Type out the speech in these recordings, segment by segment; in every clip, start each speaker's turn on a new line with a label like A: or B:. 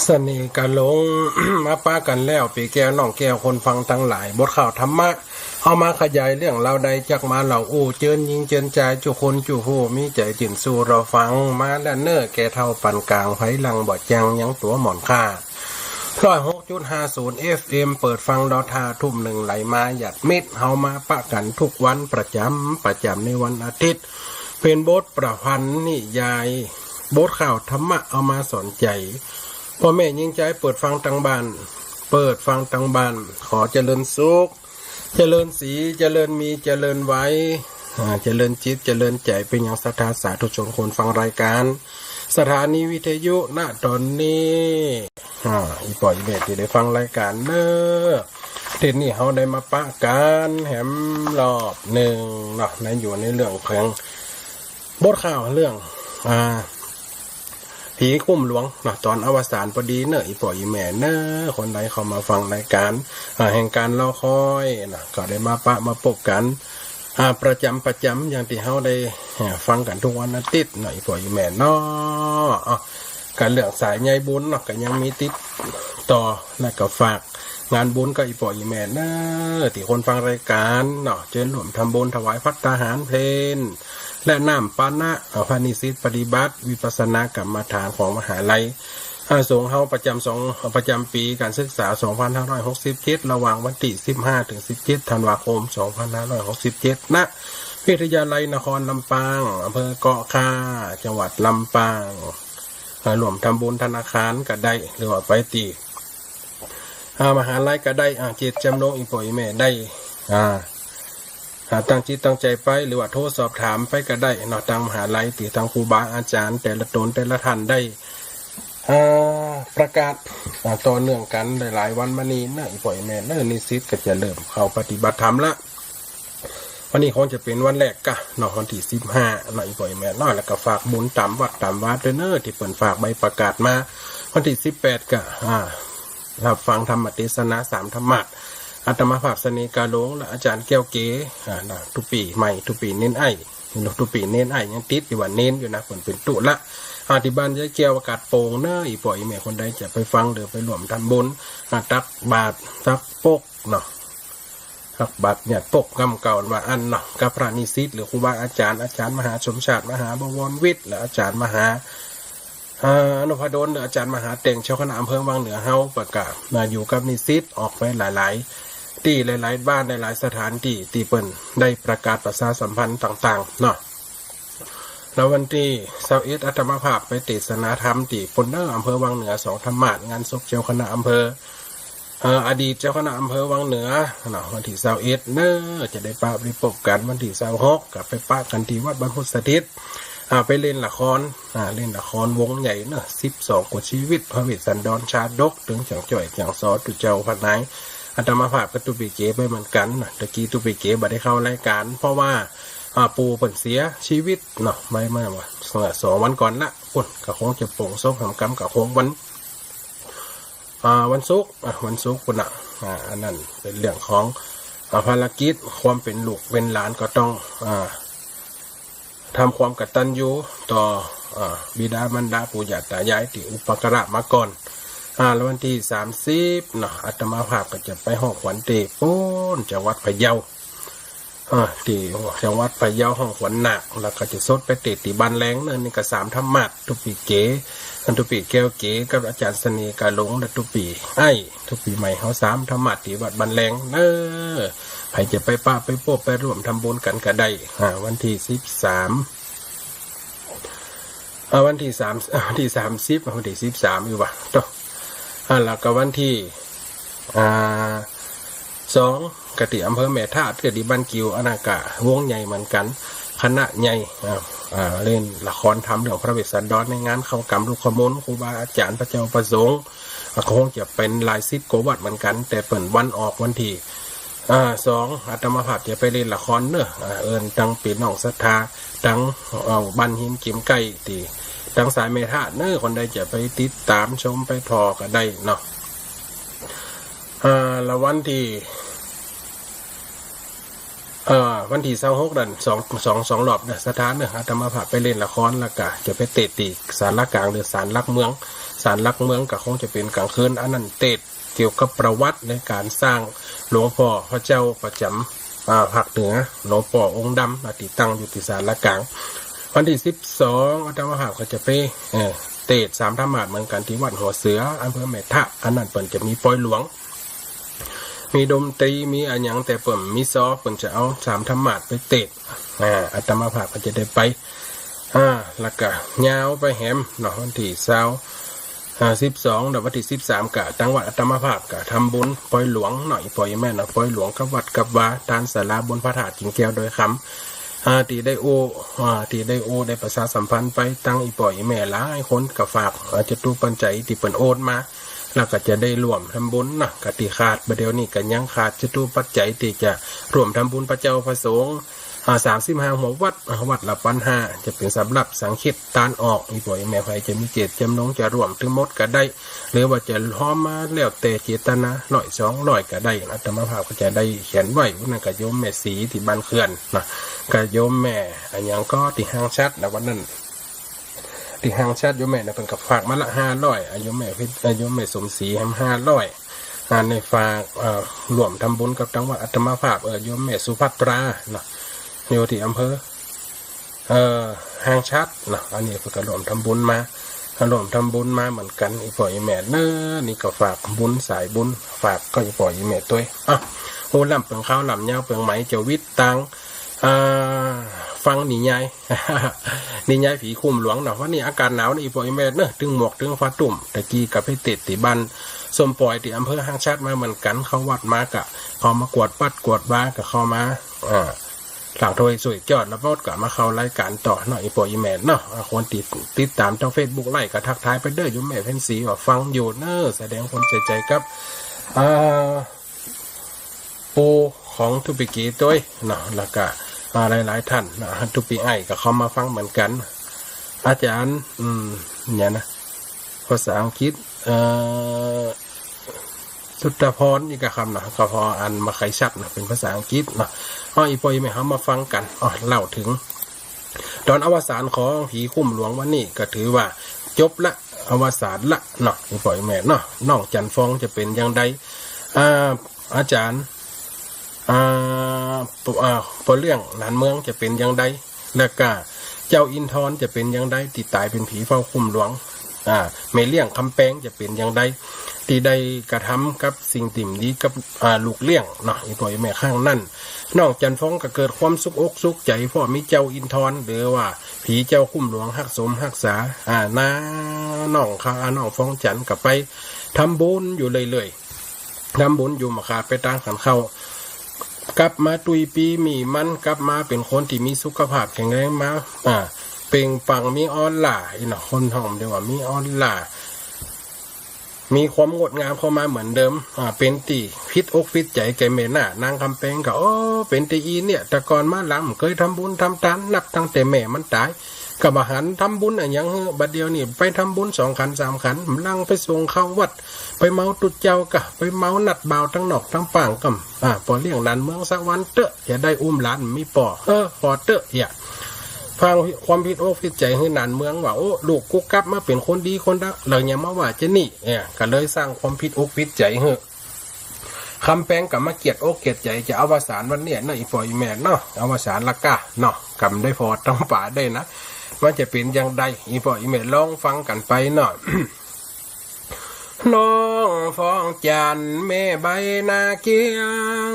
A: สนิทกันลง มาป้ากันแล้วปีแก้วน้องแก้วคนฟังทั้งหลายบทข่าวธรรมะเอามาขยายเรื่องเราใดจากมาเหล่าอู้เจิญยิงเจิญใจจุคนจุโหมีใจจินสู่เราฟังมาด้านเนอแกเท่าปันกลางไผลังบอดยังยังตัวหมอนค่า106.50 FM เปิดฟังดอทาทุ่มหนึ่งไหลมาหยัดมิดเฮามาปะกันทุกวันประจำในวันอาทิตย์เป็นบทประพันธ์นิยายบทข่าวธรรมะเอามาสอนใจพ่อแม่ยิ่งใจเปิดฟังตังบ้านขอเจริญสุขเจริญสีเจริญมีเจริญไว้เจริญจิตเจริญใจเป็นอย่างศรัทธาสาธุชนคนฟังรายการสถานีวิทยุณตอนนี้อีปล่อยเบ็ดที่ได้ฟังรายการเนอทีนี้เขาได้มาปะกันแหมรอบหนึ่งเนาะในอยู่ในเรื่องของบทข่าวเรื่องผีคุ้มหลวงนะตอนอวสานพอดีเนอะอีปล่อยแม่เนอะคนใดเข้ามาฟังรายการแห่งการรอคอยนะก็ได้มาปะมาปกกันประจำอย่างที่เฮาได้ฟังกันทุกวันอาทิตย์หน่อยปล่อยแม่เนาะการเลือกสายใยบุญเนาะก็ยังมีติดต่อและก็ฝากงานบุญก็อีปล่อยแม่เนอะที่คนฟังรายการเนาะเชิญร่วมทำบุญถวายภัตตาหารเพลนและน้ำปานะพานิสิตปฏิบัติวิปัสสนากรรมฐานของมหาลัยสงฆ์เฮาประจำปีการศึกษา2567ระหว่างวันที่15ถึง17ธันวาคม2567ณวิทยาลัยนครลำปางอำเภอเกาะค่าจังหวัดลำปางรวมทำบุญธนาคารก็ได้หรือว่าไปตีมหาลัยก็ได้เจตจำนงอีปล่อยแม่ได้ตั้งจิตตั้งใจไปหรือว่าโทรสอบถามไปก็ได้เนาะทางมหาลัยตีทางครูบาอาจารย์แต่ละตนแต่ละท่านได้ประกาศต่อเนื่องกันหลายวันมานี้นะอีปล่อยแม่นิสิตก็จะเริ่มเข้าปฏิบัติธรรมละวันนี้คงจะเป็นวันแรกกะเนาะวันที่15นะอีปล่อยแม่น้อยแล้วก็ฝากบุญตามวัดตามวาดด้วยเนอะที่เปิดฝากใบประกาศมาวันที่18ก็รับฟังธรรมเทศนา3ธรรมะอาตมาภาพเสน่กาหลงและอาจารย์แก้วเก๋ทุกปีใหม่ทุกปีเน้นทุกปีเน้นยังติดอยู่ว่าเน้นอยู่นะผลเป็นตุละที่บ้านยายแก้วอากาศโป่งเนอะอีปล่อยแม่คนใดจะไปฟังหรือไปร่วมทำบุญตักบาตรตักปกเนาะตักบาตรเนี่ยปกกำเก่าว่าอันเนาะกับพระนิสิตหรือครูบาอาจารย์มหาสมชาติมหาบวรวิทย์และอาจารย์มหานพดลหรืออาจารย์มหาเต่งเจ้าคณะอำเภอวังเหนือเฮาประกาศอยู่กับนิสิตออกไปหลายที่หลายบ้านหลายสถานที่ที่เปิ้นได้ประกาศประชาสัมพันธ์ต่างๆเนาะแล้ววันที่21อาตมาภาพไปเทศนาธรรมที่ปนเนอร์อำเภอวังเหนือ2ธรรมาสงานศพเจ้าคณะอำเภออดีตเจ้าคณะอำเภอวังเหนือเนาะวันที่21เนอะจะได้ปะไปพบกันวันที่26กับไปปะกันที่วัดบรรพุสถิตไปเล่นละครวงใหญ่เนอะ12กว่าชีวิตพระเวสสันดรชาดกถึงจังจ่อยจังซอตุเจ้าพันไหนอาตมาภาพกับตุปีเก๋ไปเหมือนกันตะกี้ตุปีเก๋บัดได้เข้ารายการเพราะว่าปูเปิ่นเสียชีวิตเนาะไม่ว่า2 วันก่อนละปุ่นกะคงจะโป่งซบทำกรรมกะคงวันศุกร์ปุ่นอันนั้นเป็นเรื่องของภารกิจความเป็นลูกเป็นหลานก็ต้องทำความกตัญญูต่อบิดามารดาปู่ย่าตายายที่อุปการะมาก่อนแล้ววันที่30เนาะอาตมาภาพก็จะไปห้องขวัญเตปูนจังหวัดพะเยาที่จังหวัดพะเยาห้องขวัญหนักแล้วก็จะสดไปเตะที่บ้านแรงนี่ก็3ธรรมะทุกปีเก๋ทุกปีแก้วเก๋กับอาจารย์เสน่กาหลงและทุกปีทุกปีใหม่เขา3ธรรมะที่วัดบ้านแรงใครจะไปป้าไปโป๊บไปร่วมทำบุญกันก็ได้วันที่13วันที่30วันที่13อยู่ว่ะต่อแล้วก็วันที่2กติอำเภอแม่ทาสกติบ้านกิวอนากาวงใหญ่เหมือนกันคณะใหญ่เล่นละครทำเรื่องพระเวสสันดรในงานเข้ากรรมลูกขมลครูบาอาจารย์พระเจ้าประสงค์คงจะเป็นลายซิดโกวัดเหมือนกันแต่เปิดวันออกวันที่2อาตมาภาพจะไปเล่นละครเนอะดังปีน้องศรัทธาดังบันหินกิมไก่ตีดังสายเมธาเนอะคนใดจะไปติดตามชมไปทอก็ได้เนาะแล้ววันที่26เดือน2รอบสถานเนอะอาตมาภาพไปเล่นละครแล้วก็จะไปเตะตีศาลกลางหรือศาลลักเมือง ศาลหลักเมืองก็คงจะเป็นกลางคืนอันนั้นเตดเกี่ยวกับประวัติในการสร้างหลวงพ่อพระเจ้าประจำภาคเหนือหลวงพ่อองค์ดำติดตั้งอยู่ที่ศาลหลักกลางวันที่12อาตมาภาพก็จะไปเตด3 ธรรมาสเหมือนกันที่วัดหัวเสืออำเภอแม่ทะอันนั้นเปิ่นจะมีปอยหลวงมีดนตรีมีอันยังแต่เปิ่นมีซอเปิ่นจะเอา3 ธรรมาสไปเตดอาตมาภาพก็จะได้ไปแล้วก็ยาวไปแหมเนาะวันที่12แล้ววันที่13กะจังหวัดอาตมาภาพกะทำบุญปอยหลวงหน่อยปอยแม่เนาะปอยหลวงกับวัดกับวาทานศาลาบนพระธาตุจิงแก้วโดยคำตีได้ได้ประชาสัมพันธ์ไปตั้งอีปอยแม่หลายคนกับฝากจะตู้ปันใจที่เปิ่นโอนมาแล้วก็จะได้ร่วมทำบุญนะกติขาดประเดี๋ยวนี้กันยังขาดจะตู้ปัจจัยที่จะร่วมทำบุญพระเจ้าพระสงฆ์35 หัววัดละ1,500จะเป็นสำหรับสังคิดตานออกอีปอยแม่ไฟจะมีเจตจำนงจะร่วมถึงหมดก็ได้หรือว่าจะล้อมมาแล้วแต่เจตนา100-200ก็ได้อาตมาภาพก็จะได้เขียนไว้นั่นก็โยมแม่สีที่บ้านเขื่อนนะก็โยมแม่อันยังก็ที่ห้างชัดนะวันนั้นที่ห้างชัดโยมแม่เป็นกับฝากมาละ500โยมแม่โยมแม่สมศรี500ในฝากรวมทำบุญกับจังหวัดอาตมาภาพโยมแม่สุภัตราเนาะอยู่ที่อำเภอห้างชัดนะอันนี้เพื่อกระโดดทำบุญมาเหมือนกันอีปล่อยแม่เนนี่ก็ฝากบุญสายบุญฝากก็อีปล่อยแม่ตัวโอ้ลำเปิงข้าวลำเงาเปิงไหมเจ้าวิทย์ตังฟังนิยาย นิยายผีคุ้มหลวงเนาะว่านี่อากาศหนาวนี่อีปล่อยแม่เนตึงหมวกตึงฟ้าตุ่มตะกี้กับให้ติดติบันสมปล่อยที่อำเภอห้างชัดมาเหมือนกันเขาวัดมากะเขามากวดปัดกวดบ้ากับเขามาหลังโทยสวยจอดแล้วก็กลับมาเข้ารายการต่อหน่อยอีปอยแม่เนาะคนติดตามเจ้า Facebook ไล่ก็ทักทายไปเด้อยุ่มแม่เพ่นสีว่าฟังอยู่เนอแสดงความใจกับปูของทุปิกีตัวเนาะแล้วก็หลายท่านนะทุปิไอก็เข้ามาฟังเหมือนกันอาจารย์เนี่ยนะภาษาอังกฤษสุตตพรนี่ก็คำนะก็พออันมาไขชัดนะเป็นภาษาอังกฤษนะอีปอยไม่เขามาฟังกันเล่าถึงตอนอวสานของผีคุ้มหลวงวันนี้ก็ถือว่าจบละอวสานละเนาะอีปอยแม่เนาะน้องจันฟองจะเป็นอย่างใดอาจารย์พอเรื่องหลานเมืองจะเป็นอย่างใดแล้วก็เจ้าอินทร์จะเป็นอย่างใดที่ตายเป็นผีเฝ้าคุ้มหลวงไม่เลี้ยงคำแปงจะเป็นอย่างใดที่ได้กระทำกับสิ่งติ่มดีกับลูกเลี้ยงเนาะอีปอยแม่ข้างนั่นนอกจันฟ้องก็เกิดความสุขอกสุขใจเพราะมีเจ้าอินทร์หรือว่าผีเจ้าคุ้มหลวงฮักสมฮักษาน้องข้าน้องฟ้องจันกับไปทำบุญอยู่เลยทำบุญอยู่มาขาดไปตั้งขันเข้ากลับมาตุยปีมีมันกลับมาเป็นคนที่มีสุขภาพแข็งแรงมาเป่งปังมีออนล่าเนาะคนห้องเดียวว่ามีออนล่ามีความงดงามเข้ามาเหมือนเดิมเป็นตีพิษอกพิษใจแกเมน่านางคำแปงก็เป็นตีอีเนี่ยแต่ก่อนมาหลังเคยทำบุญทำทานนับตั้งแต่แม่มันตายกับอาหารทำบุญอย่างบัดเดียวนี่ไปทำบุญ2 ขัน 3 ขันลังไปส่งเข้าวัดไปเมาตุดเจ้ากะไปเมาหนัดเบาทั้งนอกทั้งป่างกำพอเลี้ยงหลานเมืองสักวันเตอะอย่าได้อุ้มหลานมีปอพอเตอะอย่าฟังความผิดอกผิดใจให้นานเมืองว่าลูกกูกลับมาเป็นคนดีคนรักเราอย่ามาว่าจะนี่ก็เลยสร้างความผิดอกผิดใจคำแปลงกับมาเกียดอกเกียดใจจะอวสานวันเนี่ยนะอีปอยแม่เนาะอวสานละกะเนาะกำได้พอต้องป่าได้นะมันจะเป็นอย่างใดอีปอยแม่ลองฟังกันไปเนาะ น้องฟองจันแม่ใบนาเกียง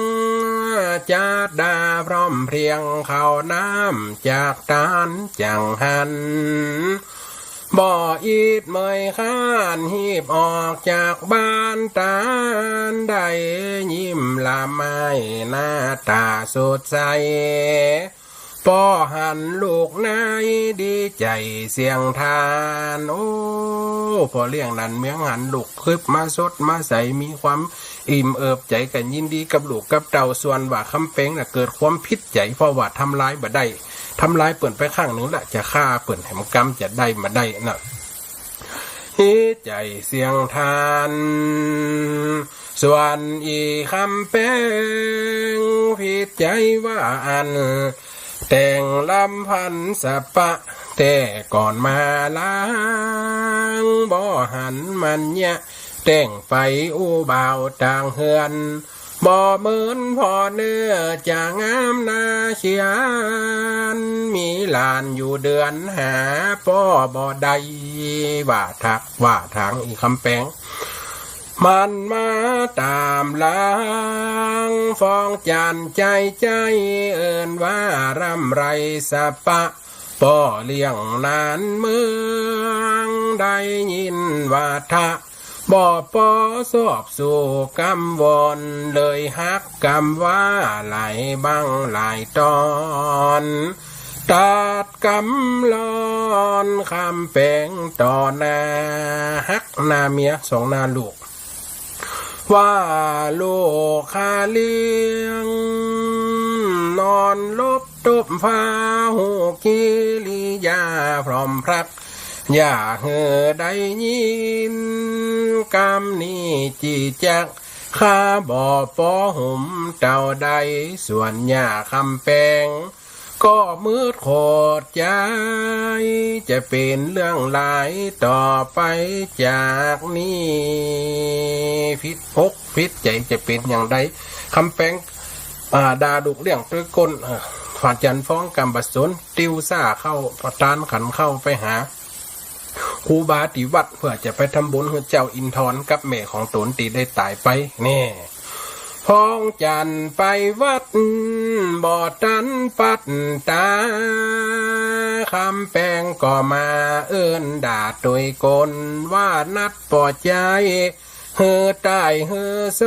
A: จัดดาพร้อมเพรียงเข้าน้ำจากตานจังหันบ่ออีดเมยข้านหีบออกจากบ้านตานได้ยิ้มละไม้หน้าตาสดใสป่อหันลูกนายดีใจเสียงทานพอเลี้ยงนันเมียงหันลูกคึบมาสดมาใสมีความอิ่มเอิบใจกันยินดีกับลูกกับเต่าส่วนว่าคำเป้งเกิดความพิษใจเพราะว่าทำร้ายบ่ได้ทำร้ายเปิ่นไปข้างหนึ่งละจะฆ่าเปิ่นแหมกรรมจะได้มาได้นะฮิใจเสียงทานส่วนอีคำเป้งผิดใจว่าอัน แต่งลำพันสะปะแต่ก่อนมาล้างบ่หันมันเนี่ยแต่งไปอูบ่าวต่างเฮือนบ่เหมือนพอเนื้อจะงามนาเชียนมีหลานอยู่เดือนหาป้อบ่ได้ว่าทักว่าทางอีคำแปงมันมาตามหลังฟ้องจันใจใจเอินว่ารำไรสะปะป่อเลี้ยงนานเมืองได้ยินว่าทะบ่ปอสอบสู่กำวอนเลยฮักกำว่าหลายบังหลายตอนตัดกำลอนคำแปงต่อหน้าฮักนาเมียสองนาลูกว่าลูกคาเลี้ยงนอนลบตบฟ้าหูกิริยาพร้อมพรักอย่าเหือได้ยินกำนี้จีจักข้าบ่อปอหุ่มเต่าใดส่วนหญ้าคำแปงก็มืดโคตรใจจะเป็นเรื่องหลายต่อไปจากนี้พิษพกพิษใจจะเป็นอย่างไรคำแปงดาดุกเลี้ยงด้วยกลฝาจันฟ้องกำบัดสนติวซ่าเข้าประทานขันเข้าไปหาครูบาติวัดเพื่อจะไปทำบุญให้เจ้าอินทร์กับแม่ของตนตีได้ตายไปแน่พ้องจันไปวัดบ่อตันปัดตาคำแปงก็มาเอิ้นด่าโดยกลว่านัดปอดใจเฮือใต้เฮือโซ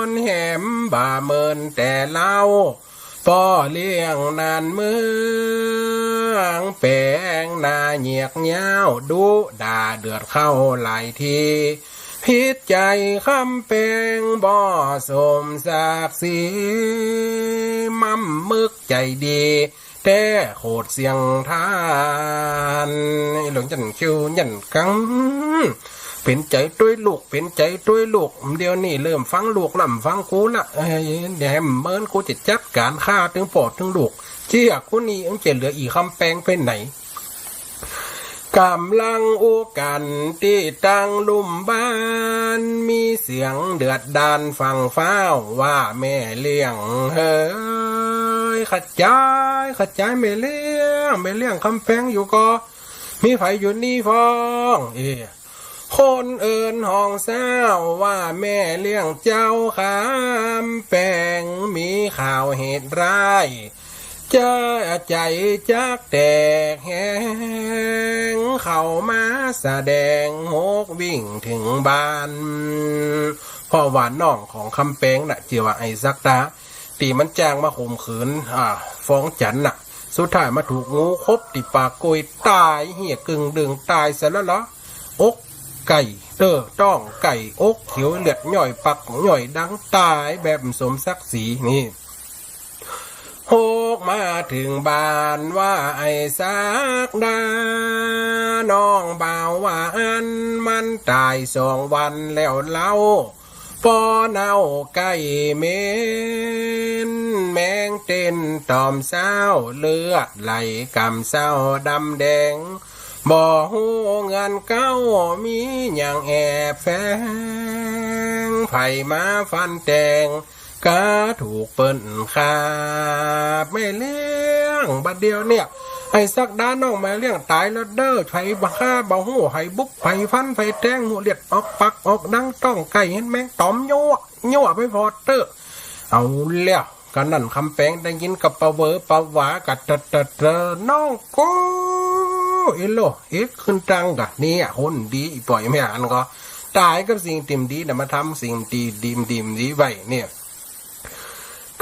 A: นแหมบ่าเมินแต่เล่าป่อเลี้ยงนานเมืองแปงนาเหยียกเย้าดูด่าเดือดเข้าหลายทีพิษใจคำแปงบ่อสมศักดิ์ศรีมั่มมึกใจดีแต่โคตรเสียงทานหลวงจันคิวยันกังเป็นใจด้วยลูกเป็นใจด้วยลูกเดี๋ยวนี้เริ่มฟังลูกลำฟังกูละเดี๋ยวเมินกูจะจัดการฆ่าถึงปอดถึงลูกเชี่ยกูนี่มันจะเหลืออีกคำแปงไปไหนกำลังอูกันที่ตั้งลุ่มบ้านมีเสียงเดือดดานฟังฟ้าวว่าแม่เลี้ยงเฮ้ยขจายแม่เลี้ยงคำแปงอยู่ก็มีไผอยู่นี่ฟองคนเอินห้องเศร้าว่าแม่เลี้ยงเจ้าคำแปงมีข่าวเหตุร้ายจะใจจักแตกแหงเข้ามาแสดงโหกวิ่งถึงบ้านพ่อหวานน้องของคำแปงน่ะเจียวไอ้ซักตาตีมันจ้างมาข่มขืนฟ้องจันน่ะสุดท้ายมาถูกงูคบติปากกุยตายเหี้ยกึ่งดึงตายซะแล้วเหรอกไก่ต้องไก่อกเขียวเลือดย่อยปักย่อยดังตายแบบสมศักดิ์ศรีนี่โหกมาถึงบ้านว่าไอ้ซักดาน้องบ่าวว่าอันมันตาย2 วันแล้วเล่าปอเน่าไก่เม็นแมงเต้นตอมเศร้าเลือดไหลกำเศร้าดำแดงบ่หูเงินเก้ามีอย่างแอบแฝงไผ่มาฟันแตงก็ถูกเปิ้นขาบไม่เลี้ยงบัดเดียวเนี่ยไอ้สักด้านน้องมาเลี้ยงตายแล้วเด้อไผ่บ้าฆ่าบ่หูไผ่บุบไผ่ฟันไผ่แทงหัวเลียดออกปักออกดังต้องไก่เห็นแมงตอมยั่วไปพอเตอเอาเลี้ยวกันนั่นคำแปงได้ยินกับปะเวอปะหวากัดเตน้องกูเอโลขึ้นจังกะนี่คนดีปล่อยไม่อ่านก็ตายกับสิ่งติ่มดีแต่มาทำสิ่งดีดีไว้เนี่ย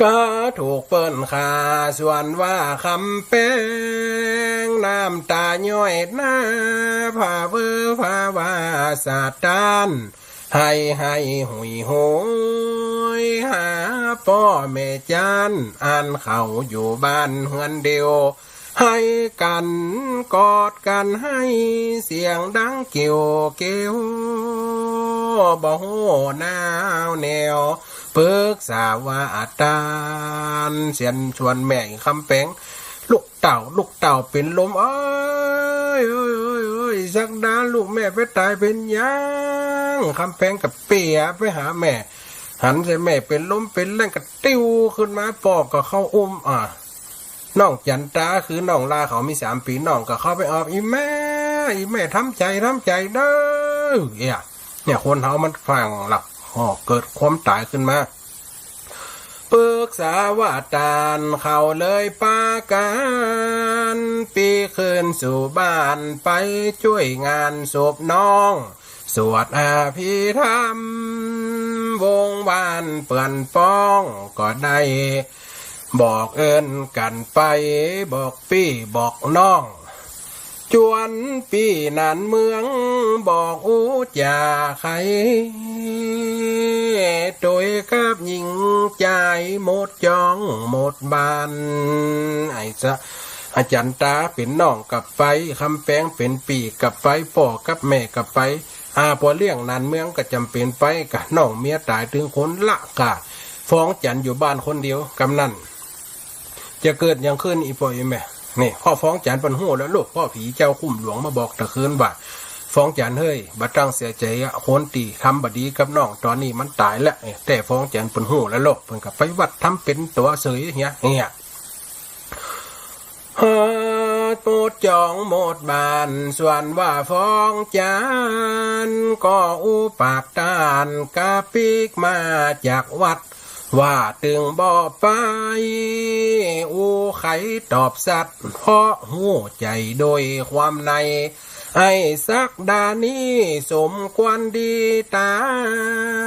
A: ก็ถูกเปิ้นขาส่วนว่าคำแปงน้ำตาย้อยหน้าผ่าเวอผ่าวาสาตานให้หุยโหยหาพ่อแม่จันอ่านเขาอยู่บ้านเฮือนเดียวให้กันกอดกันให้เสียงดังเกี่ยวบ่โหนาวแนว ปรึกษาว่าอาจารย์เสียนชวนแม่คำแปงลูกเต่าเป็นลมเอ้ยสักดาลูกแม่ไปตายเป็นยังคำแปงกับเปียไปหาแม่หันใส่แม่เป็นลมเป็นแรงกระติ้วขึ้นมาปอบก็เข้าอุ้มน้องจันตาคือน้องลาเขามี3 ปีน้องก็เข้าไปออกอีแม่ทำใจเด้อเนี่ยคนเฮามันฟังหลักเกิดความตายขึ้นมาปรึกษาว่าตานเขาเลยปากันปีคืนสู่บ้านไปช่วยงานศพน้องสวดอภิธรรมวงวานเปื่อนป้องก็ได้บอกเอินกันไปบอกพี่บอกน้องจวนปีนานเมืองบอกอูจ่าใครโดยกับหญิงใจหมดจองหมดบานไอ้ซะอาจารย์ตาเป็นน้องกับไปคำแปงเป็นปีกับไปพ่อกับแม่กับไปพอเลี้ยงนานเมืองก็จำเป็นไปกับน้องเมียตายถึงคนละกะฟ้องจันอยู่บ้านคนเดียวกำนันจะเกิดยังขึ้นอีพ่ออีแม่นี่พ่อฟ้องจันปันหูแล้วลูกพ่อผีเจ้าคุ้มหลวงมาบอกตะคืนว่าฟ้องจันเฮ้ยบัดตั้งเสียใจคนตีทำบดีกับน้องตอนนี้มันตายแล้วแต่ฟ้องจันปันหูแล้วลูกเพิ่นกับไปวัดทำเป็นตัวเสยเนี่ยหมดจองหมดบานส่วนว่าฟ้องจันก็อุปากตานกาปิกมาจากวัดว่าตึงบ่ไปอูไขตอบสัตว์เพราะหูใจโดยความในไอ้สักดานี้สมควรดีตา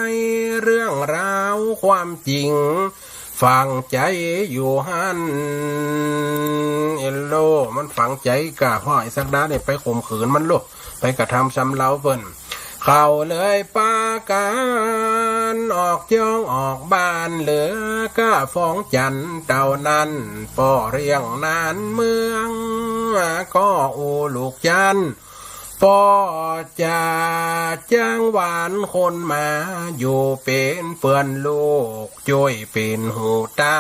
A: ยเรื่องราวความจริงฝังใจอยู่หันเอลโลมันฝังใจกะห้อยสักดาเนี่ยไปข่มขืนมันลูกไปกระทำซ้ำเล้าเพิ่นเขาเลยปากันออกจ้องออกบ้านเหลือก็ฟ้องจันเต่านั้นป่อเรียงนานเมืองก็อูลูกจันป่อจะจ้างหวานคนมาอยู่เป็นเปื่อนลูกช่วยเป็นหูตา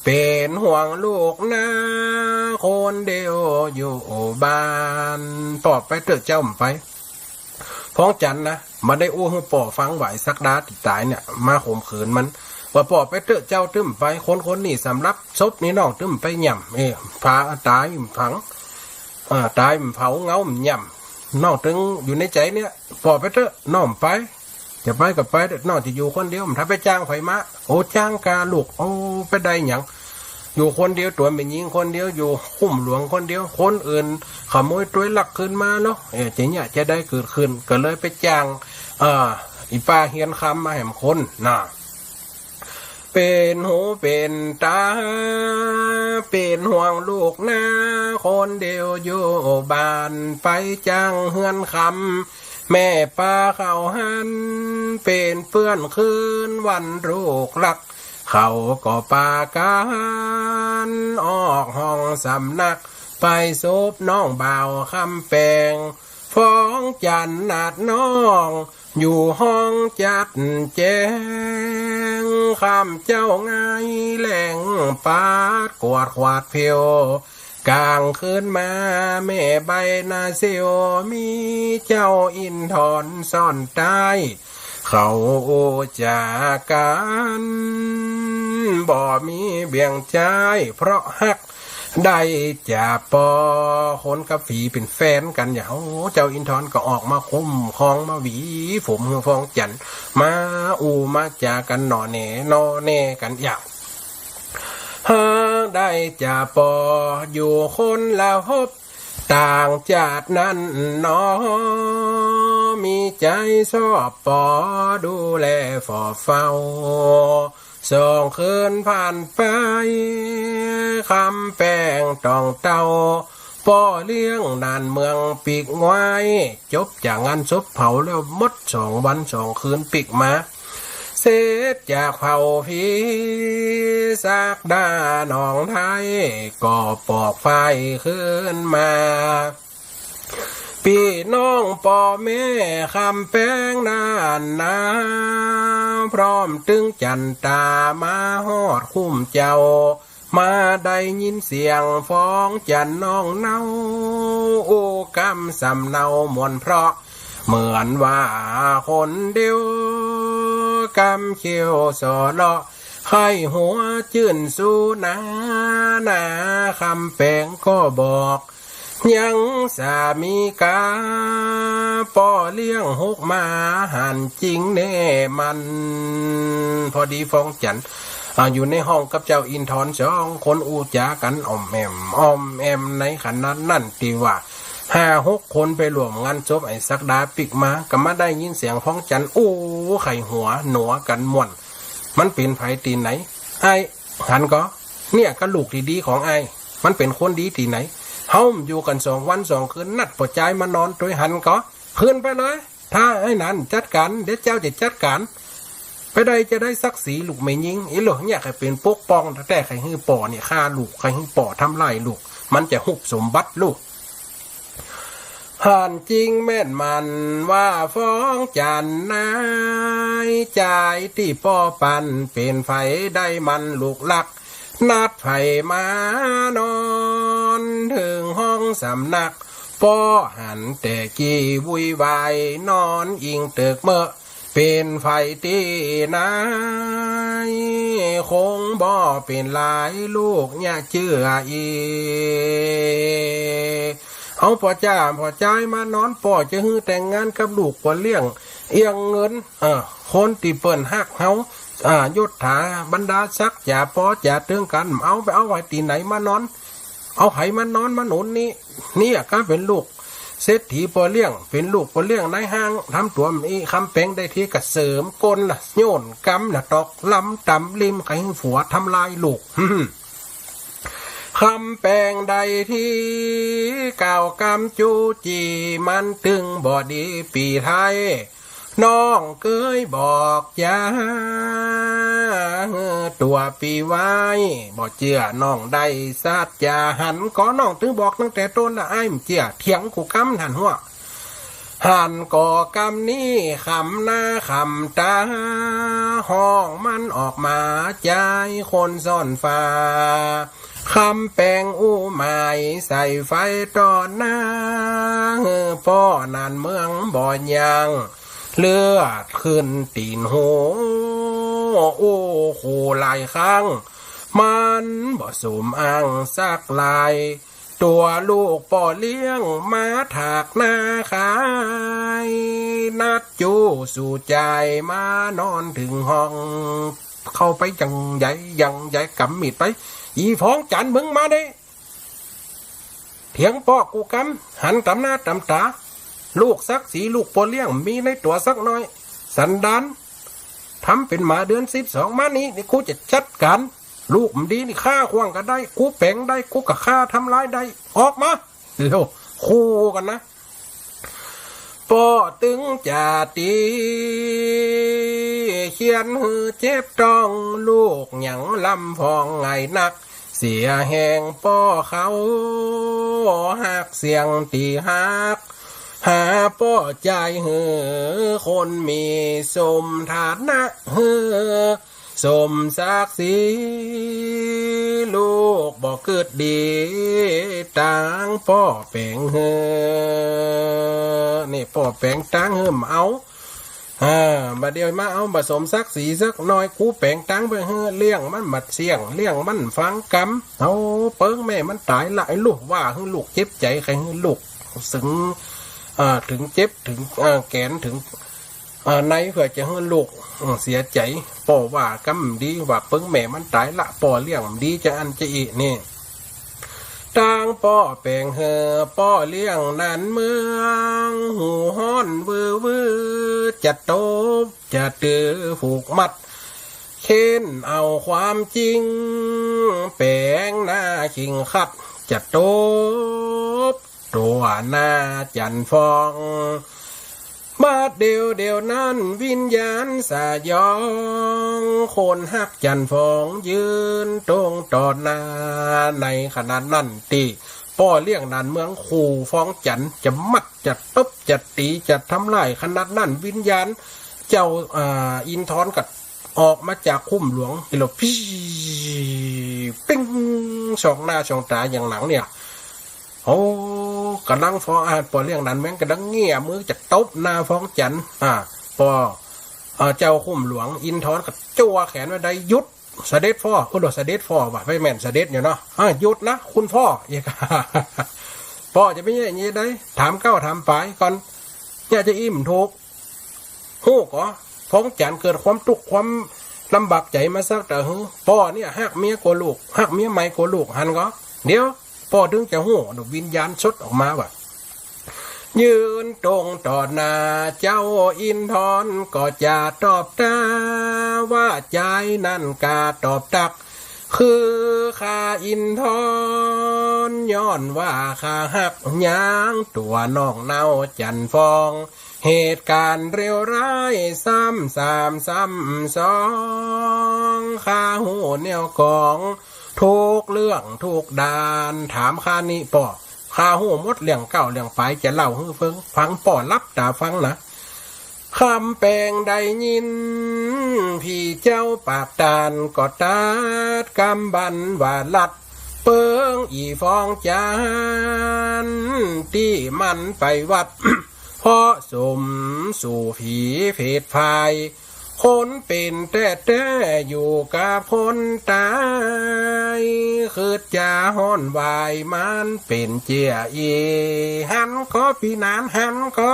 A: เป็นห่วงลูกนะคนเดียวอยู่บ้านปอบไปเถอะเจ้าไปฟ้องจันนะมาได้อู้ให้ป่อฟังไหวสักดาติดตายเนี่ยมาข่มขืนมันว่าป่อไปเถอะเจ้าตึ้มไปคนนี่สำรับศพนี่น้องตึ้มไปหย่ำพาตายฝังตายเผาเงาหย่ำน้องตึงอยู่ในใจเนี่ยป่อไปเถอะน้องไปจะไปกับไปเด็กน้องจะอยู่คนเดียวถ้าไปจ้างไฟมาโอ้จ้างกาลูกโอ้ไปได้หยังอยู่คนเดียวตัวเป็นยิงคนเดียวอยู่คุ้มหลวงคนเดียวคนอื่นขโมยตัวหลักขึ้นมาเนาะจะเนี่ยจะได้เกิดขึ้นก็เลยไปจ้างอีป้าเฮียนคำมาแหมคนน่ะเป็นหูเป็นตาเป็นห่วงลูกนะคนเดียวอยู่บ้านไปจ้างเฮือนคำแม่ป้าเขาหันเป็นเพื่อนคืนวันลูกหลักเขาก็ปากันออกห้องสำนักไปซบน้องบ่าวคำแปงฟ้องจันนาดน้องอยู่ห้องจัดแจงคำเจ้าไงแหล่งปาดกวาดขวาดเพียวกลางคืนมาแม่ใบนาเซียวมีเจ้าอินทรซ่อนใต้เขาจากกันบ่มีเบี่ยงใจเพราะฮักได้จะปอคนกับฝีเป็นแฟนกันอย่างเจ้าอินทรก็ออกมาคุ้มคองมาหวีผมฟ้องจันมามาจากกันหนอแน่กันอย่างได้จะปออยู่คนละพบต่างจากนั้นนอมีใจชอบปอดูแลฝ่อเฝ้าส่งคืนผ่านไปคำแป้งต้องเต้าป่อเลี้ยงนานเมืองปีกไว้จบจากงานศพเผาแล้วมด2 วัน 2 คืนปีกมาเสร็จจากเผาพีสักดาหนองไทยก็ปอกไฟขึ้นมา พี่น้องป่อแม่คำแป้งนานนาพร้อมตึงจันตามาฮอดคุ้มเจ้ามาได้ยินเสียงฟ้องจันน้องเนาโอ้กำสำเนามวนเพราะเหมือนว่าคนเดียวกำเขียวสอเลาะไข้หัวจื่นสู้นาคำแปงก็บอกยังสามีกาป่อเลี้ยงหกมาหันจริงแน่มันพอดีฟ้องจันอยู่ในห้องกับเจ้าอินทร์สองคนอูจากันอ้อมแอมในขนาดนั่นตีว่า5-6 คนไปรวมงานจบไอ้สักดาปิกมาก็มาได้ยินเสียงฟ้องจันอู้ไข่หัวหนัวกันม่วนมันเป็นไผตีไหนไอ้หันก็เนี่ยก็ลูกที่ดีของไอ้มันเป็นคนดีที่ไหนเฮาอยู่กัน2 วัน2 คืนนัดปอใจมานอนโดยหันก็คืนไปเลยถ้าไอ้นั้นจัดการเดี๋ยวเจ้าจะจัดการไปได้จะได้ศักดิ์ศรีลูกไม่ยิงไอ้หลอกเนี่ยใครเป็นปกป้องแต่ใครฮื้อป่อเนี่ยฆ่าลูกใครฮื้อป่อทำลายลูกมันจะหุบสมบัติลูกห่านจริงแม่นมันว่าฟ้องจันนายใจที่ป่อปันเป็นไฟได้มันลูกลักนัดไฟมานอนถึงห้องสำนักป่อหันแต่กี่วุยวายนอนอิงตึกเมื่อเป็นไฟที่นายคงบ่เป็นหลายลูกเนี่ยเชื่ออีเอาพ่อใจมานอนป่อจะฮื้อแต่งงานกับลูกป่อเลี้ยงเอียงเงินคนที่เปิ้นฮักเฮายศถาบรรดาศักดิ์จ่าป่อจ่าเตืองกันเอาไปเอาไว้ที่ไหนมานอนเอาไห้มานอนมาหนุนนี่ก็เป็นลูกเศรษฐีป่อเลี้ยงเป็นลูกป่อเลี้ยงในห้างทำตัวมีคำแปลงได้ที่กระเสริมกลโยนกำตอกลำตำริมไข่ผัวทำลายลูกคำแปลงใดที่เก่ากำจูจีมันตึงบอดีปีไทยน้องเคยบอกยาตัวปีไว้บ่เจือน้องได้สัตยาหันก็น้องถึงบอกตั้งแต่ต้นละไอ้เจียเถียงกูกำหันหัวหันก่อกำนี้คำหน้าคำตาห้องมันออกมาใจคนซ่อนฟ้าคำแปลงอู้หมายใส่ไฟตอนหน้าพ่อนานเมืองบ่อยังเลือดขึ้นตีนโหโอ้โหหลายครั้งมันบ่สมอ้างสักลายตัวลูกป่อเลี้ยงมาถากหน้าขายนัดจูสู่ใจมานอนถึงห้องเข้าไปยังใหญ่กำมีดไปอีฟ้องจันมึงมาได้เถียงป่อกูกำหันกำหน้าตำตาลูกสักสีลูกป่อเลี้ยงมีในตัวสักน้อยสันดานทำเป็นหมาเดือน12มานี้นี่กูจะจัดการลูกมันดีนี่ฆ่าขว้างก็ได้กูแปลงได้กูก็ฆ่าทำร้ายได้ออกมาเร็วคู่กันนะป่อตึงจ่าตีเขียนหือเจ็บต้องลูกหยังลำพองไงนักเสียแหงป่อเขาหักเสียงตีหักหาป่อใจเหือคนมีสมฐานะเหือสมศักดิ์ศรีลูกบอกเกิดดีต่างป่อแปลงเหือนี่ป่อแปลงต่างเหือเอามาเดียวมาเอาผสมศักดิ์ศรีสักหน่อยกูแปลงต่างไปเหือเลี้ยงมันมัดเสียงเลี้ยงมันฟังกำเอาเปิ้งแม่มันตายหลายลูกว่าเหือลูกเจ็บใจใครเหือลูกสึงถึงเจ็บถึงแขนถึงในเพื่อจะให้ลูกเสียใจป่อว่ากำดีว่าเปิ้งแม่มันตายละป่อเลี้ยงดีจะอันจะอีนี่ต่างป่อแปลงเฮอป่อเลี้ยงนันเมืองหูห้อนวือจะโตบจะตือผูกมัดเค้นเอาความจริงแปลงหน้าขิงขัดจะโตบตัวหน้าจันฟองมาเดียวนั้นวิญญาณสายองคนหักจันฟองยืนตรงต่อหน้าในขณะนั้นตี ป้อเลี้ยงนานเมืองขู่ฟ้องจันจะมัดจะตบจะตีจะทำลายขนาดนั้นวิญญาณเจ้าอินทร์กับออกมาจากคุ้มหลวงอีหลบพี่ปิ้งสองหน้าสองตาอย่างหนังเนี่ยโอ้กำลังฟ้องป้อเลี้ยงนานแม่งกำลังเงี่ยมือจะตบหน้าฟ้องจันป้อเจ้าคุ้มหลวงอินทร์กับจั่วแขนไว้ได้ยุดเสด็จพ่อคุณเสด็จพ่อว่ะไม่แม่นเสด็จอยู่เนาะหยุดนะคุณพ่อเอกพ่อจะไม่อย่างนี้ได้ถามเก้าถามปลายก่อนอยากจะอิ่มถูกฮู้ก็ฟ้องจันเกิดความทุกข์ความลำบากใจมาสักแต่พ่อเนี่ยหักเมียกลัวลูกหักเมียไม่กลัวลูกหันก็เดี๋ยวพ่อถึงจะฮู้ดวิญญาณชดออกมาว่ะยืนตรงต่อหน้าเจ้าอินทร์ก็จะตอบตาว่าใจนั่นกาตอบตักคือข้าอินทร์ย้อนว่าข้าหักยางตัวน้องเนาจันฟองเหตุการณ์เร็วร้ายซ้ำสองข้าหูแนวกองทุกเรื่องทุกดานถามข้านี่ป่อข้าหูหมดเรื่องเก่าเรื่องไปจะเล่าให้ฟังป่อรับตาฟังนะคำแปลงได้ยินพี่เจ้าปากตานก็ตาดกำบันว่าลัดเปิงอีฟองจานที่มันไปวัด เพราะสมสู่ผีเพศภายคนเป็นแต่อยู่กับคนตายคือจะห้อนวายมันเป็นเจียหันก็ปีนานหันก็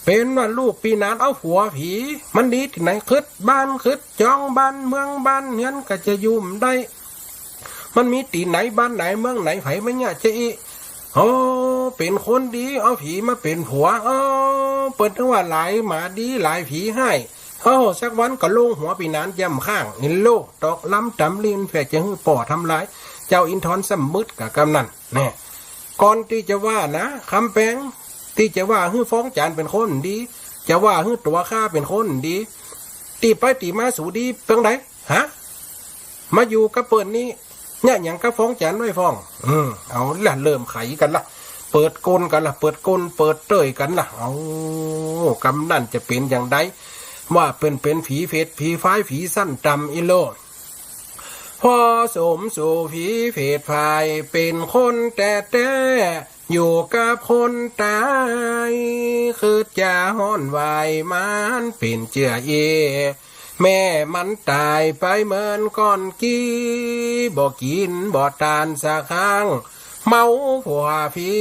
A: เป็นว่าลูกปีนานเอาหัวผีมันดีที่ไหนคืดบ้านคืดจองบ้านเมืองบ้านเงินก็จะยุ่มได้มันมีตีไหนบ้านไหนเมืองไหนไผไม่เนี่ยเจ๊โอ้เป็นคนดีเอาผีมาเป็นผัวเปิดทั้งว่าหลายหมาดีหลายผีให้สักวันก็ลงหัวปีนานย่ำข้างนิโลตอกล้ำจำลินแฝดจะหื้อป่อทำร้ายเจ้าอินทร์สมึดกับกำนันแน่ก่อนที่จะว่านะคำแปลงที่จะว่าฮื้อฟ้องจานเป็นคนดีจะว่าฮื้อตัวข้าเป็นคนดีตีไปตีมาสู่ดีเพียงใดฮะมาอยู่กับเปิดนี้เนี่ยอย่างกับฟ้องจานไม่ฟ้องเอาละเริ่มไขกันละเปิดกลกันละเปิดกลเปิดเตยกันละเอากำนันจะเป็นอย่างใดว่าเป็นผีเฟดผีฟ้ายผีสั้นจำอิโลพอสมสู่ผีเฟดภายเป็นคนแต่อยู่กับคนตายคือจะห้อนวายมันเป็นเจือแม่มันตายไปเหมือนก้อนกี้บ่กินบ่ตานสักครั้งเมาผัวผี